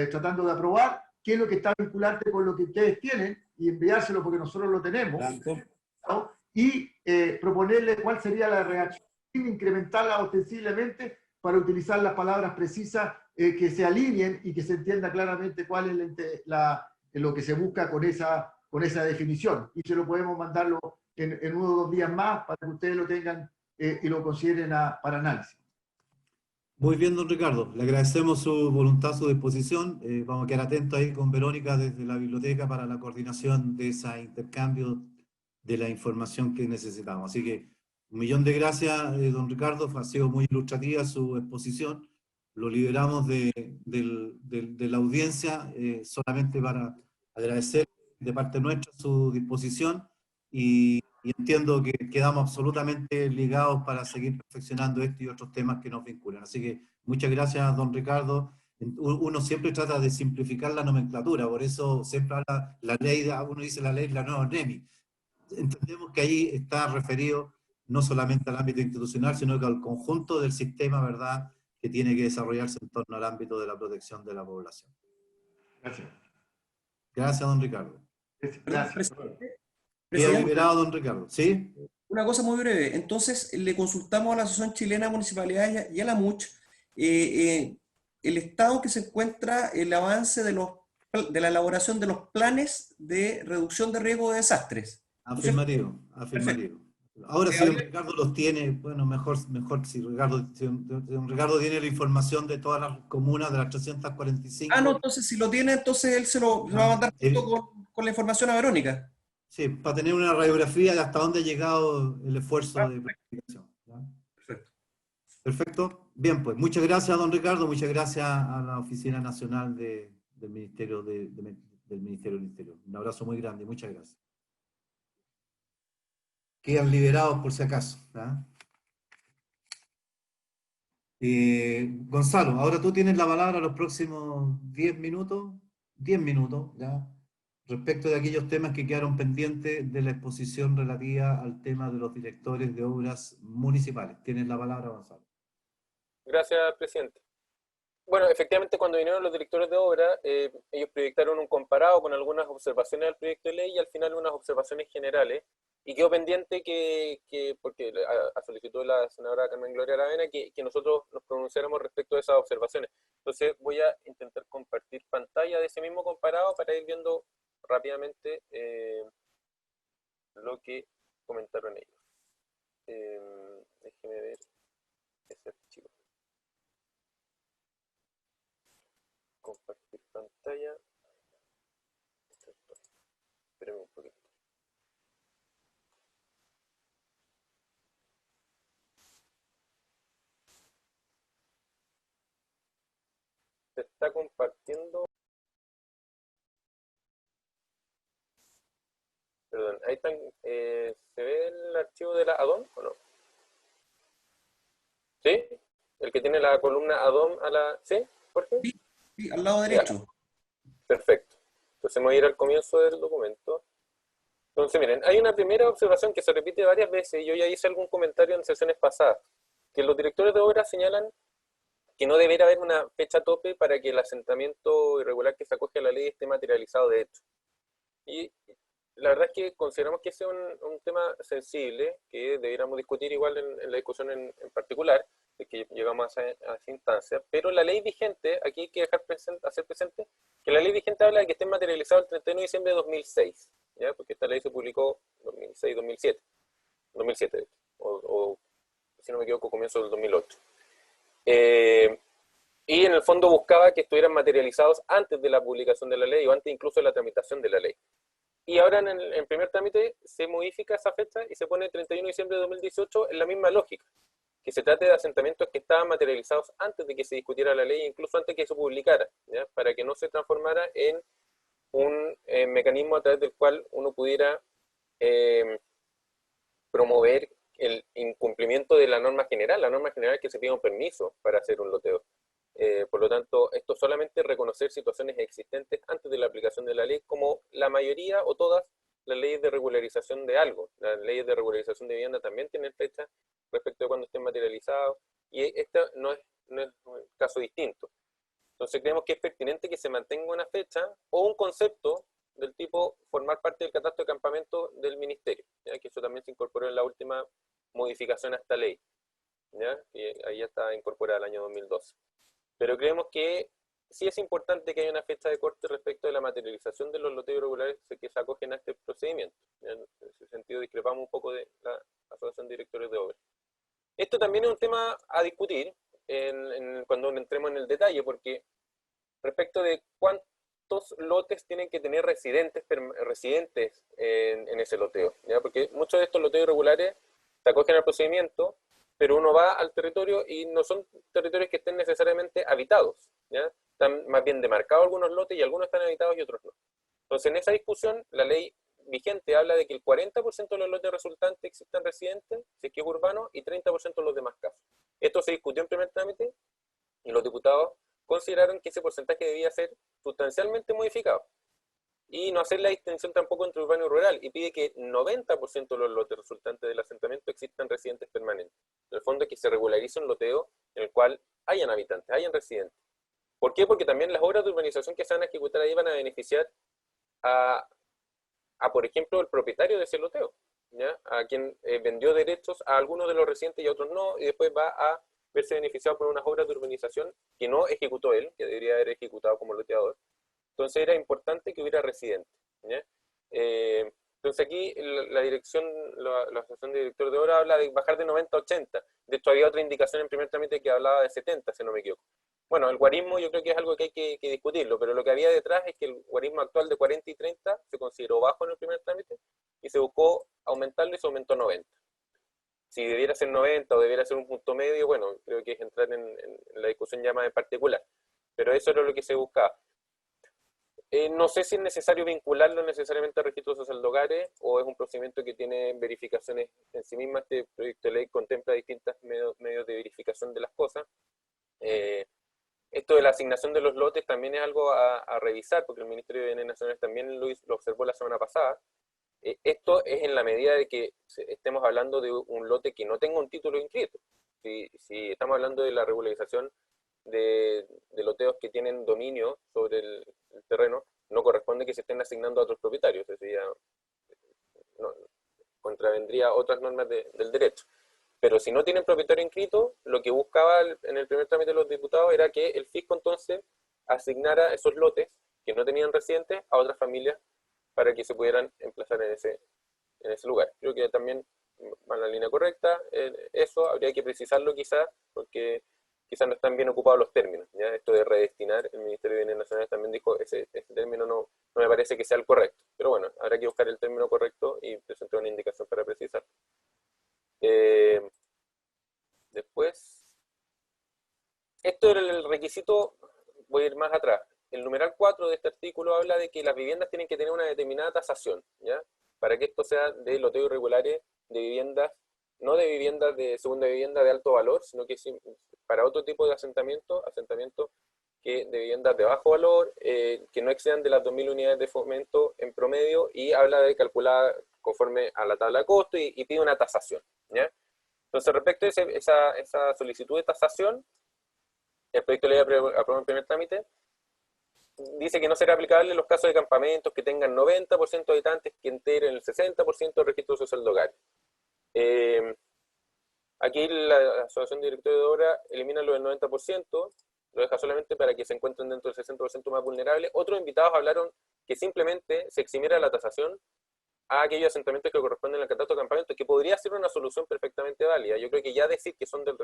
tratando de aprobar, qué es lo que está vinculante con lo que ustedes tienen, y enviárselo porque nosotros lo tenemos, ¿no? Y proponerle cuál sería la reacción, incrementarla ostensiblemente para utilizar las palabras precisas que se alineen y que se entienda claramente cuál es lo que se busca con esa definición. Y se lo podemos mandarlo en 1 o 2 días más para que ustedes lo tengan y lo consideren para análisis. Muy bien, don Ricardo. Le agradecemos su voluntad, su disposición. Vamos a quedar atentos ahí con Verónica desde la biblioteca para la coordinación de ese intercambio de la información que necesitamos. Así que 1.000.000 de gracias, don Ricardo. Ha sido muy ilustrativa su exposición. Lo liberamos de la audiencia solamente para agradecer de parte nuestra su disposición y entiendo que quedamos absolutamente ligados para seguir perfeccionando esto y otros temas que nos vinculan. Así que muchas gracias, don Ricardo. Uno siempre trata de simplificar la nomenclatura, por eso siempre habla la ley, uno dice la ley, la nueva NEMI. Entendemos que ahí está referido no solamente al ámbito institucional, sino que al conjunto del sistema, ¿verdad?, que tiene que desarrollarse en torno al ámbito de la protección de la población. Gracias. Gracias, don Ricardo. Gracias. Queda liberado, don Ricardo. ¿Sí? Una cosa muy breve. Entonces, le consultamos a la Asociación Chilena de Municipalidades y a la MUCH el estado en que se encuentra el avance de la elaboración de los planes de reducción de riesgo de desastres. Afirmativo, afirmativo. Ahora si don Ricardo los tiene, bueno, mejor si don Ricardo tiene la información de todas las comunas de las 345. Ah, no, entonces si lo tiene, entonces él se lo va a mandar junto con la información a Verónica. Sí, para tener una radiografía de hasta dónde ha llegado el esfuerzo de planificación. Perfecto. Perfecto. Bien, pues muchas gracias, don Ricardo, muchas gracias a la Oficina Nacional del Ministerio del Ministerio del Interior. Un abrazo muy grande, muchas gracias. Quedan liberados por si acaso. Gonzalo, ahora tú tienes la palabra los próximos 10 minutos, ¿ya? Respecto de aquellos temas que quedaron pendientes de la exposición relativa al tema de los directores de obras municipales. Tienes la palabra, Gonzalo. Gracias, presidente. Bueno, efectivamente, cuando vinieron los directores de obra, ellos proyectaron un comparado con algunas observaciones del proyecto de ley y al final unas observaciones generales. Y quedó pendiente porque a solicitud de la senadora Carmen Gloria Aravena, que nosotros nos pronunciáramos respecto de esas observaciones. Entonces voy a intentar compartir pantalla de ese mismo comparado para ir viendo rápidamente lo que comentaron ellos. Déjenme ver ese archivo. Compartir pantalla. Espérame un poquito. Se está compartiendo. Perdón, ahí están. ¿Se ve el archivo de la addon o no? ¿Sí? El que tiene la columna addon a la. ¿Sí, Jorge? Sí, al lado derecho. Perfecto. Entonces voy a ir al comienzo del documento. Entonces, miren, hay una primera observación que se repite varias veces, y yo ya hice algún comentario en sesiones pasadas, que los directores de obra señalan que no debería haber una fecha tope para que el asentamiento irregular que se acoge a la ley esté materializado de hecho. Y la verdad es que consideramos que ese es un tema sensible, que deberíamos discutir igual en la discusión en particular, de que llegamos a esa instancia, pero la ley vigente, aquí hay que hacer presente, que la ley vigente habla de que esté materializado el 31 de diciembre de 2006, ¿ya? Porque esta ley se publicó 2006-2007, 2007, o si no me equivoco, comienzo del 2008. Y en el fondo buscaba que estuvieran materializados antes de la publicación de la ley, o antes incluso de la tramitación de la ley. Y ahora en primer trámite se modifica esa fecha y se pone 31 de diciembre de 2018 en la misma lógica, que se trate de asentamientos que estaban materializados antes de que se discutiera la ley, incluso antes de que se publicara, ¿ya? Para que no se transformara en un mecanismo a través del cual uno pudiera promover el incumplimiento de la norma general es que se pida un permiso para hacer un loteo. Por lo tanto, esto solamente reconocer situaciones existentes antes de la aplicación de la ley, como la mayoría o todas las leyes de regularización de algo. Las leyes de regularización de vivienda también tienen fecha respecto de cuando estén materializados, y este no es un caso distinto. Entonces creemos que es pertinente que se mantenga una fecha o un concepto del tipo formar parte del catastro de campamento del ministerio, ¿ya? Que eso también se incorporó en la última modificación a esta ley, ¿ya? Que ahí ya está incorporada el año 2012. Pero creemos que sí es importante que haya una fecha de corte respecto de la materialización de los loteos irregulares que se acogen a este procedimiento. En ese sentido discrepamos un poco de la Asociación de Directores de Obra. Esto también es un tema a discutir cuando entremos en el detalle, porque respecto de cuántos lotes tienen que tener residentes en ese loteo, ¿ya? Porque muchos de estos loteos irregulares se acogen al procedimiento, pero uno va al territorio y no son territorios que estén necesariamente habitados, ¿ya? Están más bien demarcados algunos lotes y algunos están habitados y otros no. Entonces, en esa discusión, la ley vigente habla de que el 40% de los lotes resultantes existan residentes, si es que es urbano, y 30% en los demás casos. Esto se discutió en primer trámite y los diputados consideraron que ese porcentaje debía ser sustancialmente modificado y no hacer la distinción tampoco entre urbano y rural, y pide que 90% de los lotes resultantes del asentamiento existan residentes permanentes. En el fondo es que se regularice un loteo en el cual hayan habitantes, hayan residentes. ¿Por qué? Porque también las obras de urbanización que se van a ejecutar ahí van a beneficiar a por ejemplo, el propietario de ese loteo, ¿ya? A quien vendió derechos a algunos de los residentes y a otros no, y después va a verse beneficiado por unas obras de urbanización que no ejecutó él, que debería haber ejecutado como loteador. Entonces era importante que hubiera residentes, ¿ya? Entonces aquí la dirección, la Asociación de Directores de Obra habla de bajar de 90 a 80. De hecho había otra indicación en primer trámite que hablaba de 70, si no me equivoco. Bueno, el guarismo yo creo que es algo que hay que discutirlo, pero lo que había detrás es que el guarismo actual de 40 y 30 se consideró bajo en el primer trámite y se buscó aumentarlo y se aumentó a 90. Si debiera ser 90 o debiera ser un punto medio, bueno, creo que es entrar en la discusión ya más en particular, pero eso era lo que se buscaba. No sé si es necesario vincularlo necesariamente a registros social de hogares o es un procedimiento que tiene verificaciones en sí misma. Este proyecto de ley contempla distintos medios de verificación de las cosas. Esto de la asignación de los lotes también es algo a revisar, porque el Ministerio de Bienes Nacionales también lo observó la semana pasada. Esto es en la medida de que estemos hablando de un lote que no tenga un título inscrito. Si estamos hablando de la regularización de loteos que tienen dominio sobre el terreno, no corresponde que se estén asignando a otros propietarios. Eso ya contravendría otras normas del derecho. Pero si no tienen propietario inscrito, lo que buscaba en el primer trámite de los diputados era que el fisco entonces asignara esos lotes que no tenían residentes a otras familias para que se pudieran emplazar en ese lugar. Creo que también va en la línea correcta. Eso habría que precisarlo quizás, porque quizás no están bien ocupados los términos. ¿Ya? Esto de redestinar, el Ministerio de Bienes Nacionales también dijo, ese término no me parece que sea el correcto. Pero bueno, habrá que buscar el término correcto y presentar una indicación para precisar. Después, esto era el requisito, voy a ir más atrás. El numeral 4 de este artículo habla de que las viviendas tienen que tener una determinada tasación, ¿ya? Para que esto sea de loteos irregulares de viviendas, no de viviendas de segunda vivienda de alto valor, sino que para otro tipo de asentamiento que de viviendas de bajo valor, que no excedan de las 2.000 unidades de fomento en promedio, y habla de calculada conforme a la tabla de costo y pide una tasación, ¿ya? Entonces, respecto a esa solicitud de tasación, el proyecto de ley aprobado en primer trámite dice que no será aplicable en los casos de campamentos que tengan 90% de habitantes que integren el 60% del registro social de hogares. Aquí la Asociación de Directores de Obra elimina lo del 90%, lo deja solamente para que se encuentren dentro del 60% más vulnerables. Otros invitados hablaron que simplemente se eximiera la tasación a aquellos asentamientos que corresponden al catastro de campamentos, que podría ser una solución perfectamente válida. Yo creo que ya decir que son del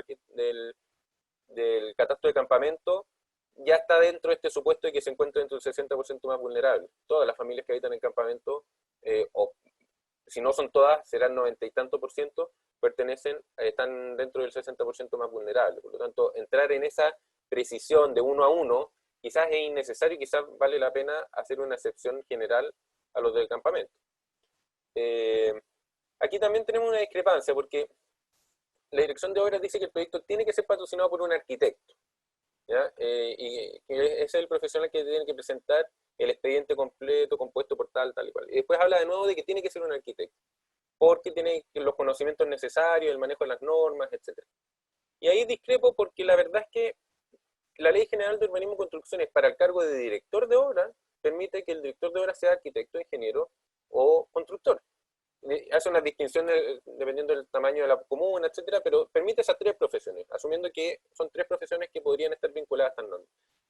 catastro de campamento ya está dentro de este supuesto de que se encuentra dentro del 60% más vulnerable. Todas las familias que habitan en campamento, o si no son todas, serán 90 y tanto por ciento, están dentro del 60% más vulnerable. Por lo tanto, entrar en esa precisión de 1 a 1 quizás es innecesario y quizás vale la pena hacer una excepción general a los del campamento. Aquí también tenemos una discrepancia, porque la Dirección de Obras dice que el proyecto tiene que ser patrocinado por un arquitecto, ¿ya? Y que es el profesional que tiene que presentar el expediente completo, compuesto por tal y cual. Y después habla de nuevo de que tiene que ser un arquitecto, porque tiene los conocimientos necesarios, el manejo de las normas, etc. Y ahí discrepo, porque la verdad es que la Ley General de Urbanismo y Construcciones para el cargo de director de obra permite que el director de obra sea arquitecto, ingeniero o constructor. Hace una distinción dependiendo del tamaño de la comuna, etcétera, pero permite esas tres profesiones, asumiendo que son tres profesiones que podrían estar vinculadas a estas normas.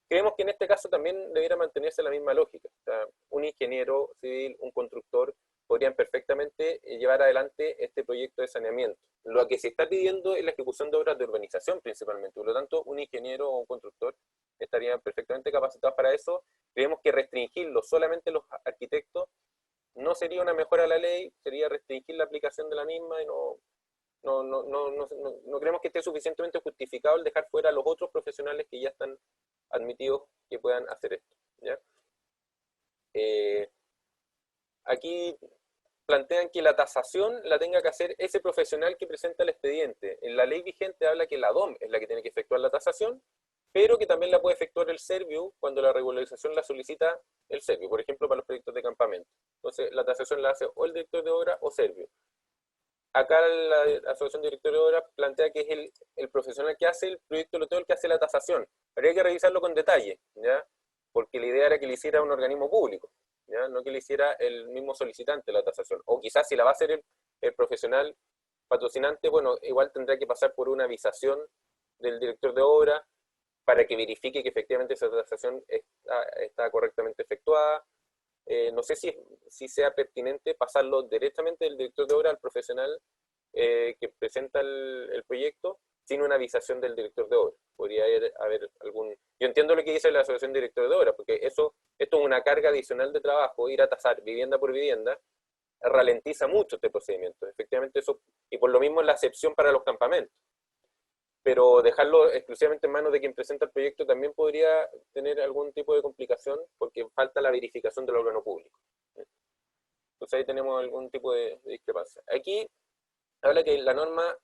Creemos que en este caso también debiera mantenerse la misma lógica. O sea, un ingeniero civil, un constructor, podrían perfectamente llevar adelante este proyecto de saneamiento. Lo que se está pidiendo es la ejecución de obras de urbanización principalmente, por lo tanto, un ingeniero o un constructor estarían perfectamente capacitados para eso. Creemos que restringirlo solamente a los arquitectos no sería una mejora a la ley, sería restringir la aplicación de la misma, y no creemos que esté suficientemente justificado el dejar fuera a los otros profesionales que ya están admitidos que puedan hacer esto, ¿ya? Aquí plantean que la tasación la tenga que hacer ese profesional que presenta el expediente. En la ley vigente habla que la DOM es la que tiene que efectuar la tasación, pero que también la puede efectuar el Serviu cuando la regularización la solicita el Serviu, por ejemplo, para los proyectos de campamento. Entonces, la tasación la hace o el director de obra o Serviu. Acá la Asociación de Directores de Obra plantea que es el profesional que hace el proyecto de loteo el que hace la tasación. Habría que revisarlo con detalle, ¿ya? Porque la idea era que lo hiciera un organismo público, ¿ya? No que lo hiciera el mismo solicitante la tasación. O quizás si la va a hacer el profesional patrocinante, bueno, igual tendrá que pasar por una avisación del director de obra para que verifique que efectivamente esa tasación está correctamente efectuada. No sé si sea pertinente pasarlo directamente del director de obra al profesional que presenta el proyecto sin una avisación del director de obra. Podría haber algún... Yo entiendo lo que dice la Asociación de Directores de Obra, porque esto es una carga adicional de trabajo, ir a tasar vivienda por vivienda, ralentiza mucho este procedimiento. Efectivamente eso, y por lo mismo la excepción para los campamentos. Pero dejarlo exclusivamente en manos de quien presenta el proyecto también podría tener algún tipo de complicación porque falta la verificación del órgano público. Entonces ahí tenemos algún tipo de discrepancia. Aquí habla que la norma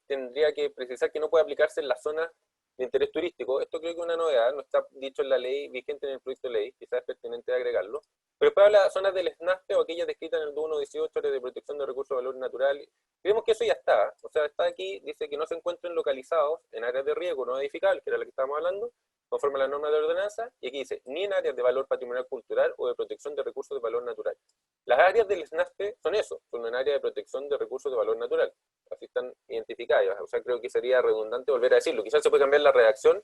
tendría que precisar que no puede aplicarse en las zonas de interés turístico. Esto creo que es una novedad, no está dicho en la ley vigente en el proyecto de ley, quizás es pertinente agregarlo. Pero después habla de zonas del SNASPE o aquellas descritas en el 2118, áreas de protección de recursos de valor natural. Creemos que eso ya está, o sea, está aquí, dice que no se encuentren localizados en áreas de riesgo no edificables, que era la que estábamos hablando, conforme a la norma de ordenanza, y aquí dice, ni en áreas de valor patrimonial cultural o de protección de recursos de valor natural. Las áreas del SNASPE son eso, son un área de protección de recursos de valor natural, así están identificadas, o sea, creo que sería redundante volver a decirlo, quizás se puede cambiar la redacción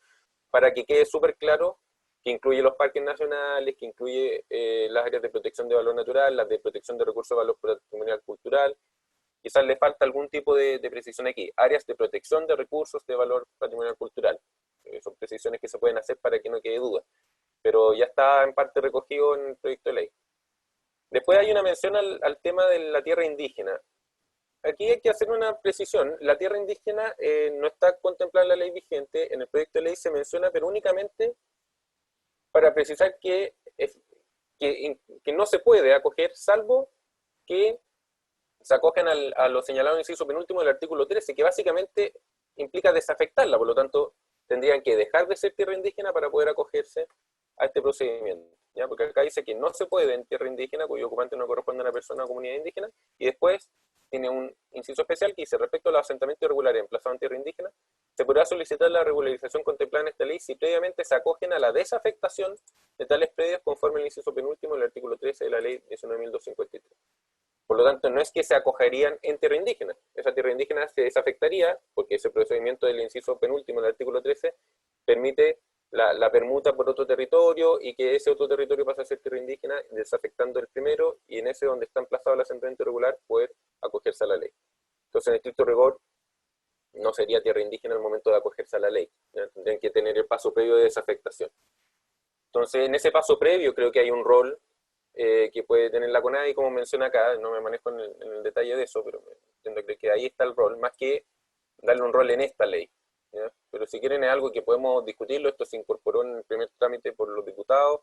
para que quede súper claro que incluye los parques nacionales, que incluye las áreas de protección de valor natural, las de protección de recursos de valor patrimonial cultural, quizás le falta algún tipo de precisión aquí. Áreas de protección de recursos de valor patrimonial cultural. Son precisiones que se pueden hacer para que no quede duda. Pero ya está en parte recogido en el proyecto de ley. Después hay una mención al tema de la tierra indígena. Aquí hay que hacer una precisión. La tierra indígena no está contemplada en la ley vigente. En el proyecto de ley se menciona, pero únicamente para precisar que no se puede acoger, salvo que se acogen a lo señalado en el inciso penúltimo del artículo 13, que básicamente implica desafectarla. Por lo tanto, tendrían que dejar de ser tierra indígena para poder acogerse a este procedimiento, ¿ya? Porque acá dice que no se puede en tierra indígena, cuyo ocupante no corresponde a una persona o comunidad indígena, y después tiene un inciso especial que dice: respecto a los asentamientos irregulares emplazados en tierra indígena, se podrá solicitar la regularización contemplada en esta ley si previamente se acogen a la desafectación de tales predios conforme al inciso penúltimo del artículo 13 de la ley 19.253. Por lo tanto, no es que se acogerían en tierra indígena. Esa tierra indígena se desafectaría, porque ese procedimiento del inciso penúltimo del artículo 13 permite la permuta por otro territorio y que ese otro territorio pase a ser tierra indígena, desafectando el primero, y en ese donde está emplazado el asentamiento irregular poder acogerse a la ley. Entonces, en estricto rigor, no sería tierra indígena al momento de acogerse a la ley. ¿Ya? Tendrían que tener el paso previo de desafectación. Entonces, en ese paso previo creo que hay un rol que puede tener la CONADI, como menciona acá. No me manejo en el detalle de eso, pero entiendo que ahí está el rol, más que darle un rol en esta ley, ¿ya? Pero si quieren es algo que podemos discutirlo. Esto se incorporó en el primer trámite por los diputados,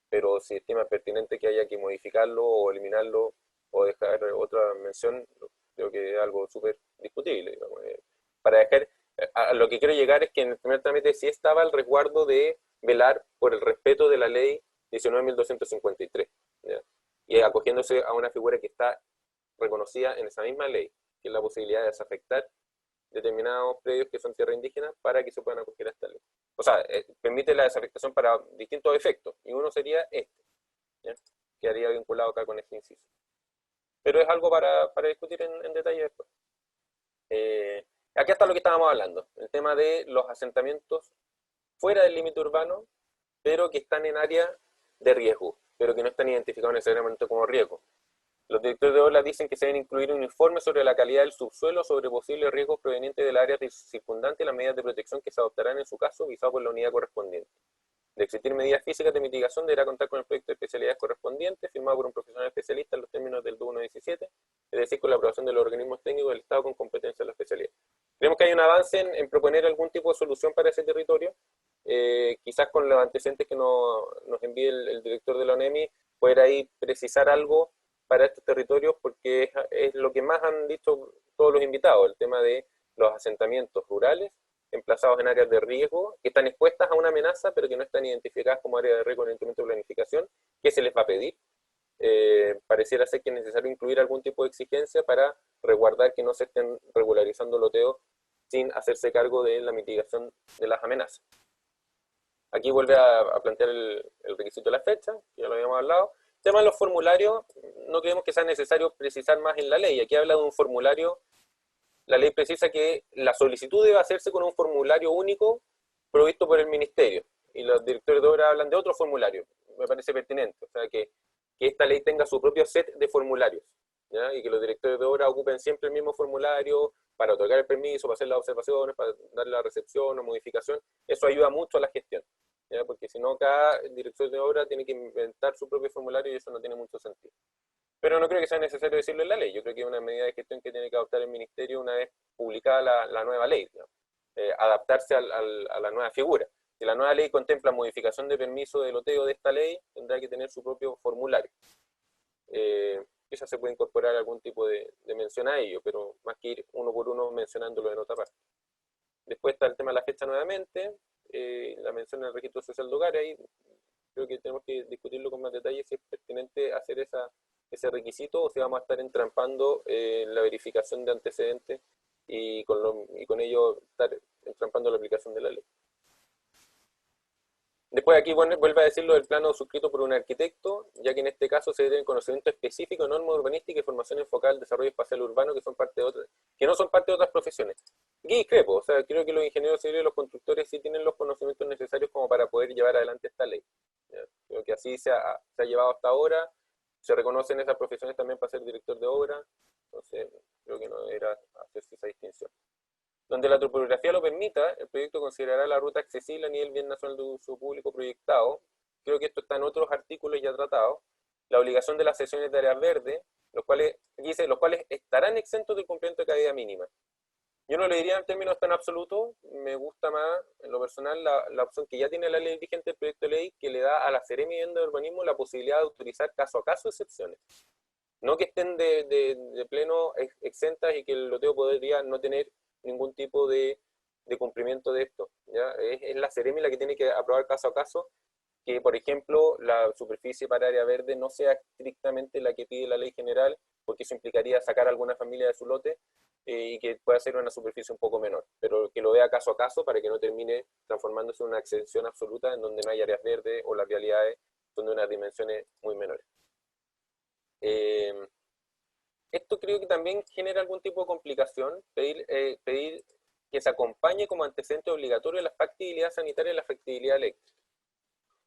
pero si estima pertinente que haya que modificarlo o eliminarlo o dejar otra mención, creo que es algo súper discutible, digamos. Para dejar, a lo que quiero llegar es que en el primer trámite sí estaba el resguardo de velar por el respeto de la ley 19.253, ¿ya? Y acogiéndose a una figura que está reconocida en esa misma ley, que es la posibilidad de desafectar determinados predios que son tierra indígena para que se puedan acoger a esta ley. O sea, permite la desafectación para distintos efectos, y uno sería este, ¿ya? Quedaría vinculado acá con este inciso. Pero es algo para discutir en detalle después. Aquí está lo que estábamos hablando, el tema de los asentamientos fuera del límite urbano, pero que están en área de riesgo, pero que no están identificados necesariamente como riesgo. Los directores de obra dicen que se deben incluir un informe sobre la calidad del subsuelo, sobre posibles riesgos provenientes del área circundante y las medidas de protección que se adoptarán en su caso, visado por la unidad correspondiente. De existir medidas físicas de mitigación, deberá contar con el proyecto de especialidades correspondiente, firmado por un profesional especialista en los términos del 2117, es decir, con la aprobación de los organismos técnicos del Estado con competencia en la especialidad. Creemos que hay un avance en proponer algún tipo de solución para ese territorio, quizás con los antecedentes que nos envíe el director de la ONEMI, poder ahí precisar algo para estos territorios, porque es lo que más han dicho todos los invitados, el tema de los asentamientos rurales emplazados en áreas de riesgo, que están expuestas a una amenaza, pero que no están identificadas como áreas de riesgo en el instrumento de planificación. ¿Qué se les va a pedir? Pareciera ser que es necesario incluir algún tipo de exigencia para resguardar que no se estén regularizando loteos sin hacerse cargo de la mitigación de las amenazas. Aquí vuelve a plantear el requisito de la fecha, que ya lo habíamos hablado. El tema de los formularios, no creemos que sea necesario precisar más en la ley. Aquí habla de un formulario. La ley precisa que la solicitud debe hacerse con un formulario único provisto por el ministerio, y los directores de obra hablan de otro formulario. Me parece pertinente, o sea, que esta ley tenga su propio set de formularios, ¿ya? Y que los directores de obra ocupen siempre el mismo formulario para otorgar el permiso, para hacer las observaciones, para dar la recepción o modificación. Eso ayuda mucho a la gestión, ¿ya? Porque si no, cada director de obra tiene que inventar su propio formulario y eso no tiene mucho sentido. Pero no creo que sea necesario decirlo en la ley. Yo creo que es una medida de gestión que tiene que adoptar el ministerio una vez publicada la nueva ley, ¿no? Adaptarse a la nueva figura. Si la nueva ley contempla modificación de permiso de loteo de esta ley, tendrá que tener su propio formulario. Quizás se puede incorporar algún tipo de mención a ello, pero más que ir uno por uno mencionándolo en otra parte. Después está el tema de la fecha nuevamente, la mención del registro social de hogares. Ahí creo que tenemos que discutirlo con más detalle si es pertinente hacer ese requisito o si vamos a estar entrampando la verificación de antecedentes y con ello estar entrampando la aplicación de la ley. Después aquí vuelve a decirlo del plano suscrito por un arquitecto, ya que en este caso se debe conocimiento específico de norma urbanística y formación enfocada al desarrollo espacial urbano que no son parte de otras profesiones. Aquí discrepo, o sea, creo que los ingenieros civiles y los constructores sí tienen los conocimientos necesarios como para poder llevar adelante esta ley. ¿Ya? Creo que así se ha llevado hasta ahora, se reconocen esas profesiones también para ser director de obra, entonces creo que pudiera hacerse esa distinción. Donde la topografía lo permita, el proyecto considerará la ruta accesible a nivel bien nacional de uso público proyectado. Creo que esto está en otros artículos ya tratados. La obligación de las sesiones de áreas verdes, los cuales estarán exentos del cumplimiento de caída mínima. Yo no le diría en términos tan absolutos, me gusta más, en lo personal, la opción que ya tiene la ley vigente, el proyecto de ley, que le da a la Seremi de Vivienda y Urbanismo la posibilidad de autorizar caso a caso excepciones. No que estén de pleno exentas y que el loteo podría no tener ningún tipo de cumplimiento de esto, ¿ya? Es la Seremi la que tiene que aprobar caso a caso, que por ejemplo la superficie para área verde no sea estrictamente la que pide la ley general, porque eso implicaría sacar a alguna familia de su lote, y que pueda ser una superficie un poco menor, pero que lo vea caso a caso para que no termine transformándose en una exención absoluta en donde no hay áreas verdes o las vialidades son de unas dimensiones muy menores. Esto creo que también genera algún tipo de complicación, pedir que se acompañe como antecedente obligatorio la factibilidad sanitaria y la factibilidad eléctrica.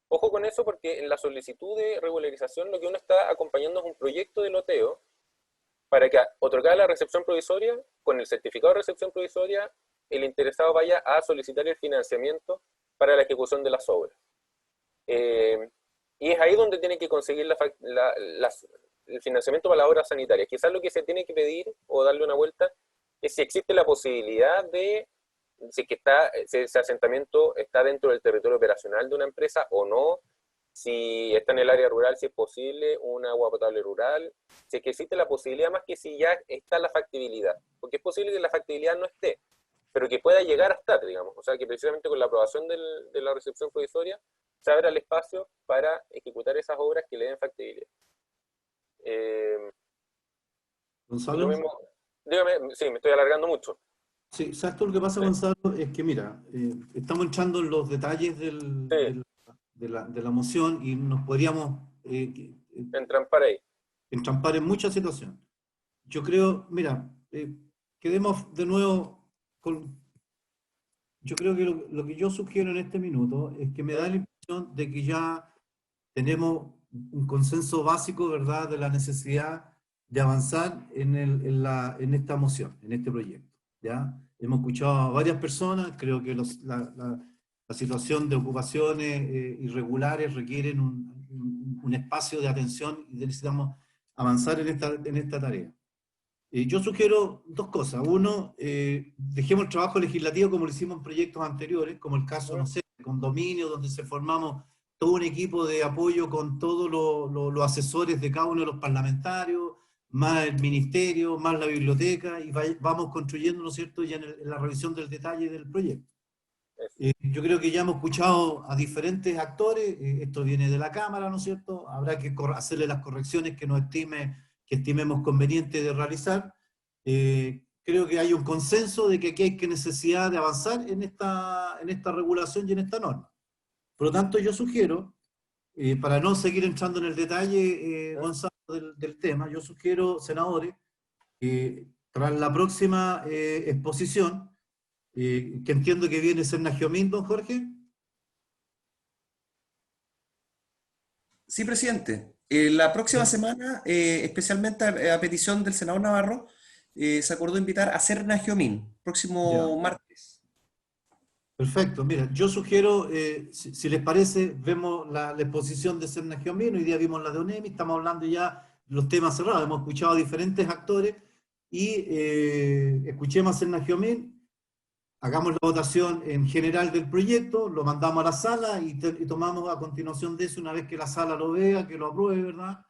Ojo con eso, porque en la solicitud de regularización lo que uno está acompañando es un proyecto de loteo para que, otorgada la recepción provisoria, con el certificado de recepción provisoria, el interesado vaya a solicitar el financiamiento para la ejecución de las obras. Y es ahí donde tiene que conseguir el financiamiento para las obras sanitarias. Quizás lo que se tiene que pedir, o darle una vuelta, es si existe la posibilidad de, si ese asentamiento está dentro del territorio operacional de una empresa o no, si está en el área rural, si es posible, un agua potable rural, si es que existe la posibilidad, más que si ya está la factibilidad, porque es posible que la factibilidad no esté, pero que pueda llegar a estar, digamos, o sea que precisamente con la aprobación de la recepción provisoria se abra el espacio para ejecutar esas obras que le den factibilidad. Gonzalo. Dígame, sí, me estoy alargando mucho. Sí, ¿sabes tú lo que pasa, sí, Gonzalo? Es que mira, estamos entrando en los detalles de la moción y nos podríamos entrampar ahí. Entrampar en muchas situaciones. Yo creo, mira, quedemos de nuevo con... Yo creo que lo que yo sugiero en este minuto es que me da la impresión de que ya tenemos un consenso básico, ¿verdad?, de la necesidad de avanzar en esta moción, en este proyecto, ¿ya? Hemos escuchado a varias personas, creo que la situación de ocupaciones irregulares requieren un espacio de atención y necesitamos avanzar en esta tarea. Yo sugiero dos cosas. Uno, dejemos el trabajo legislativo como lo hicimos en proyectos anteriores, como el caso, no sé, de condominio, donde se formamos todo un equipo de apoyo con todos los asesores de cada uno de los parlamentarios, más el ministerio, más la biblioteca, y vamos construyendo, ¿no es cierto?, ya en la revisión del detalle del proyecto. Yo creo que ya hemos escuchado a diferentes actores, esto viene de la Cámara, ¿no es cierto?, habrá que hacerle las correcciones que estimemos conveniente de realizar. Creo que hay un consenso de que aquí hay necesidad de avanzar en esta regulación y en esta norma. Por lo tanto, yo sugiero, para no seguir entrando en el detalle, Gonzalo, del tema, yo sugiero, senadores, tras la próxima exposición, que entiendo que viene Serna Giomín, don Jorge. Sí, presidente. La próxima semana, especialmente a petición del senador Navarro, se acordó invitar a Serna Giomín, próximo martes. Perfecto, mira, yo sugiero, si les parece, vemos la exposición de Serna Giomín, hoy día vimos la de ONEMI, estamos hablando ya de los temas cerrados, hemos escuchado a diferentes actores, y escuchemos a Serna Giomín, hagamos la votación en general del proyecto, lo mandamos a la sala y tomamos a continuación de eso, una vez que la sala lo vea, que lo apruebe, ¿verdad?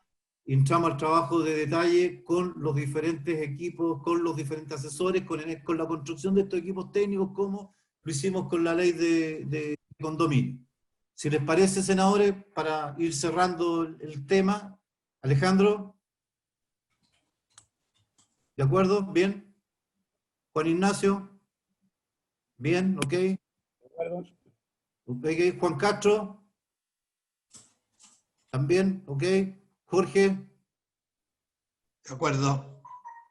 Y entramos al trabajo de detalle con los diferentes equipos, con los diferentes asesores, con la construcción de estos equipos técnicos, como lo hicimos con la ley de condominio. Si les parece, senadores, para ir cerrando el tema, Alejandro. ¿De acuerdo? ¿Bien? Juan Ignacio. Bien, ok. Okay. Juan Castro. También, ok. Jorge. De acuerdo.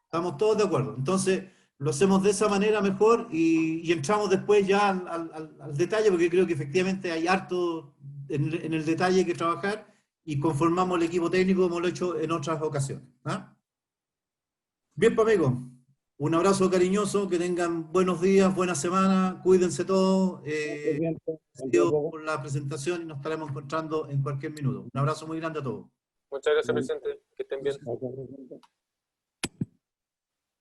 Estamos todos de acuerdo. Entonces, lo hacemos de esa manera mejor y entramos después ya al detalle, porque creo que efectivamente hay harto en el detalle que trabajar y conformamos el equipo técnico como lo he hecho en otras ocasiones. ¿Ah? Bien, pues amigos. Un abrazo cariñoso, que tengan buenos días, buena semana, cuídense todos. Gracias por la presentación y nos estaremos encontrando en cualquier minuto. Un abrazo muy grande a todos. Muchas gracias, presidente. Que estén bien.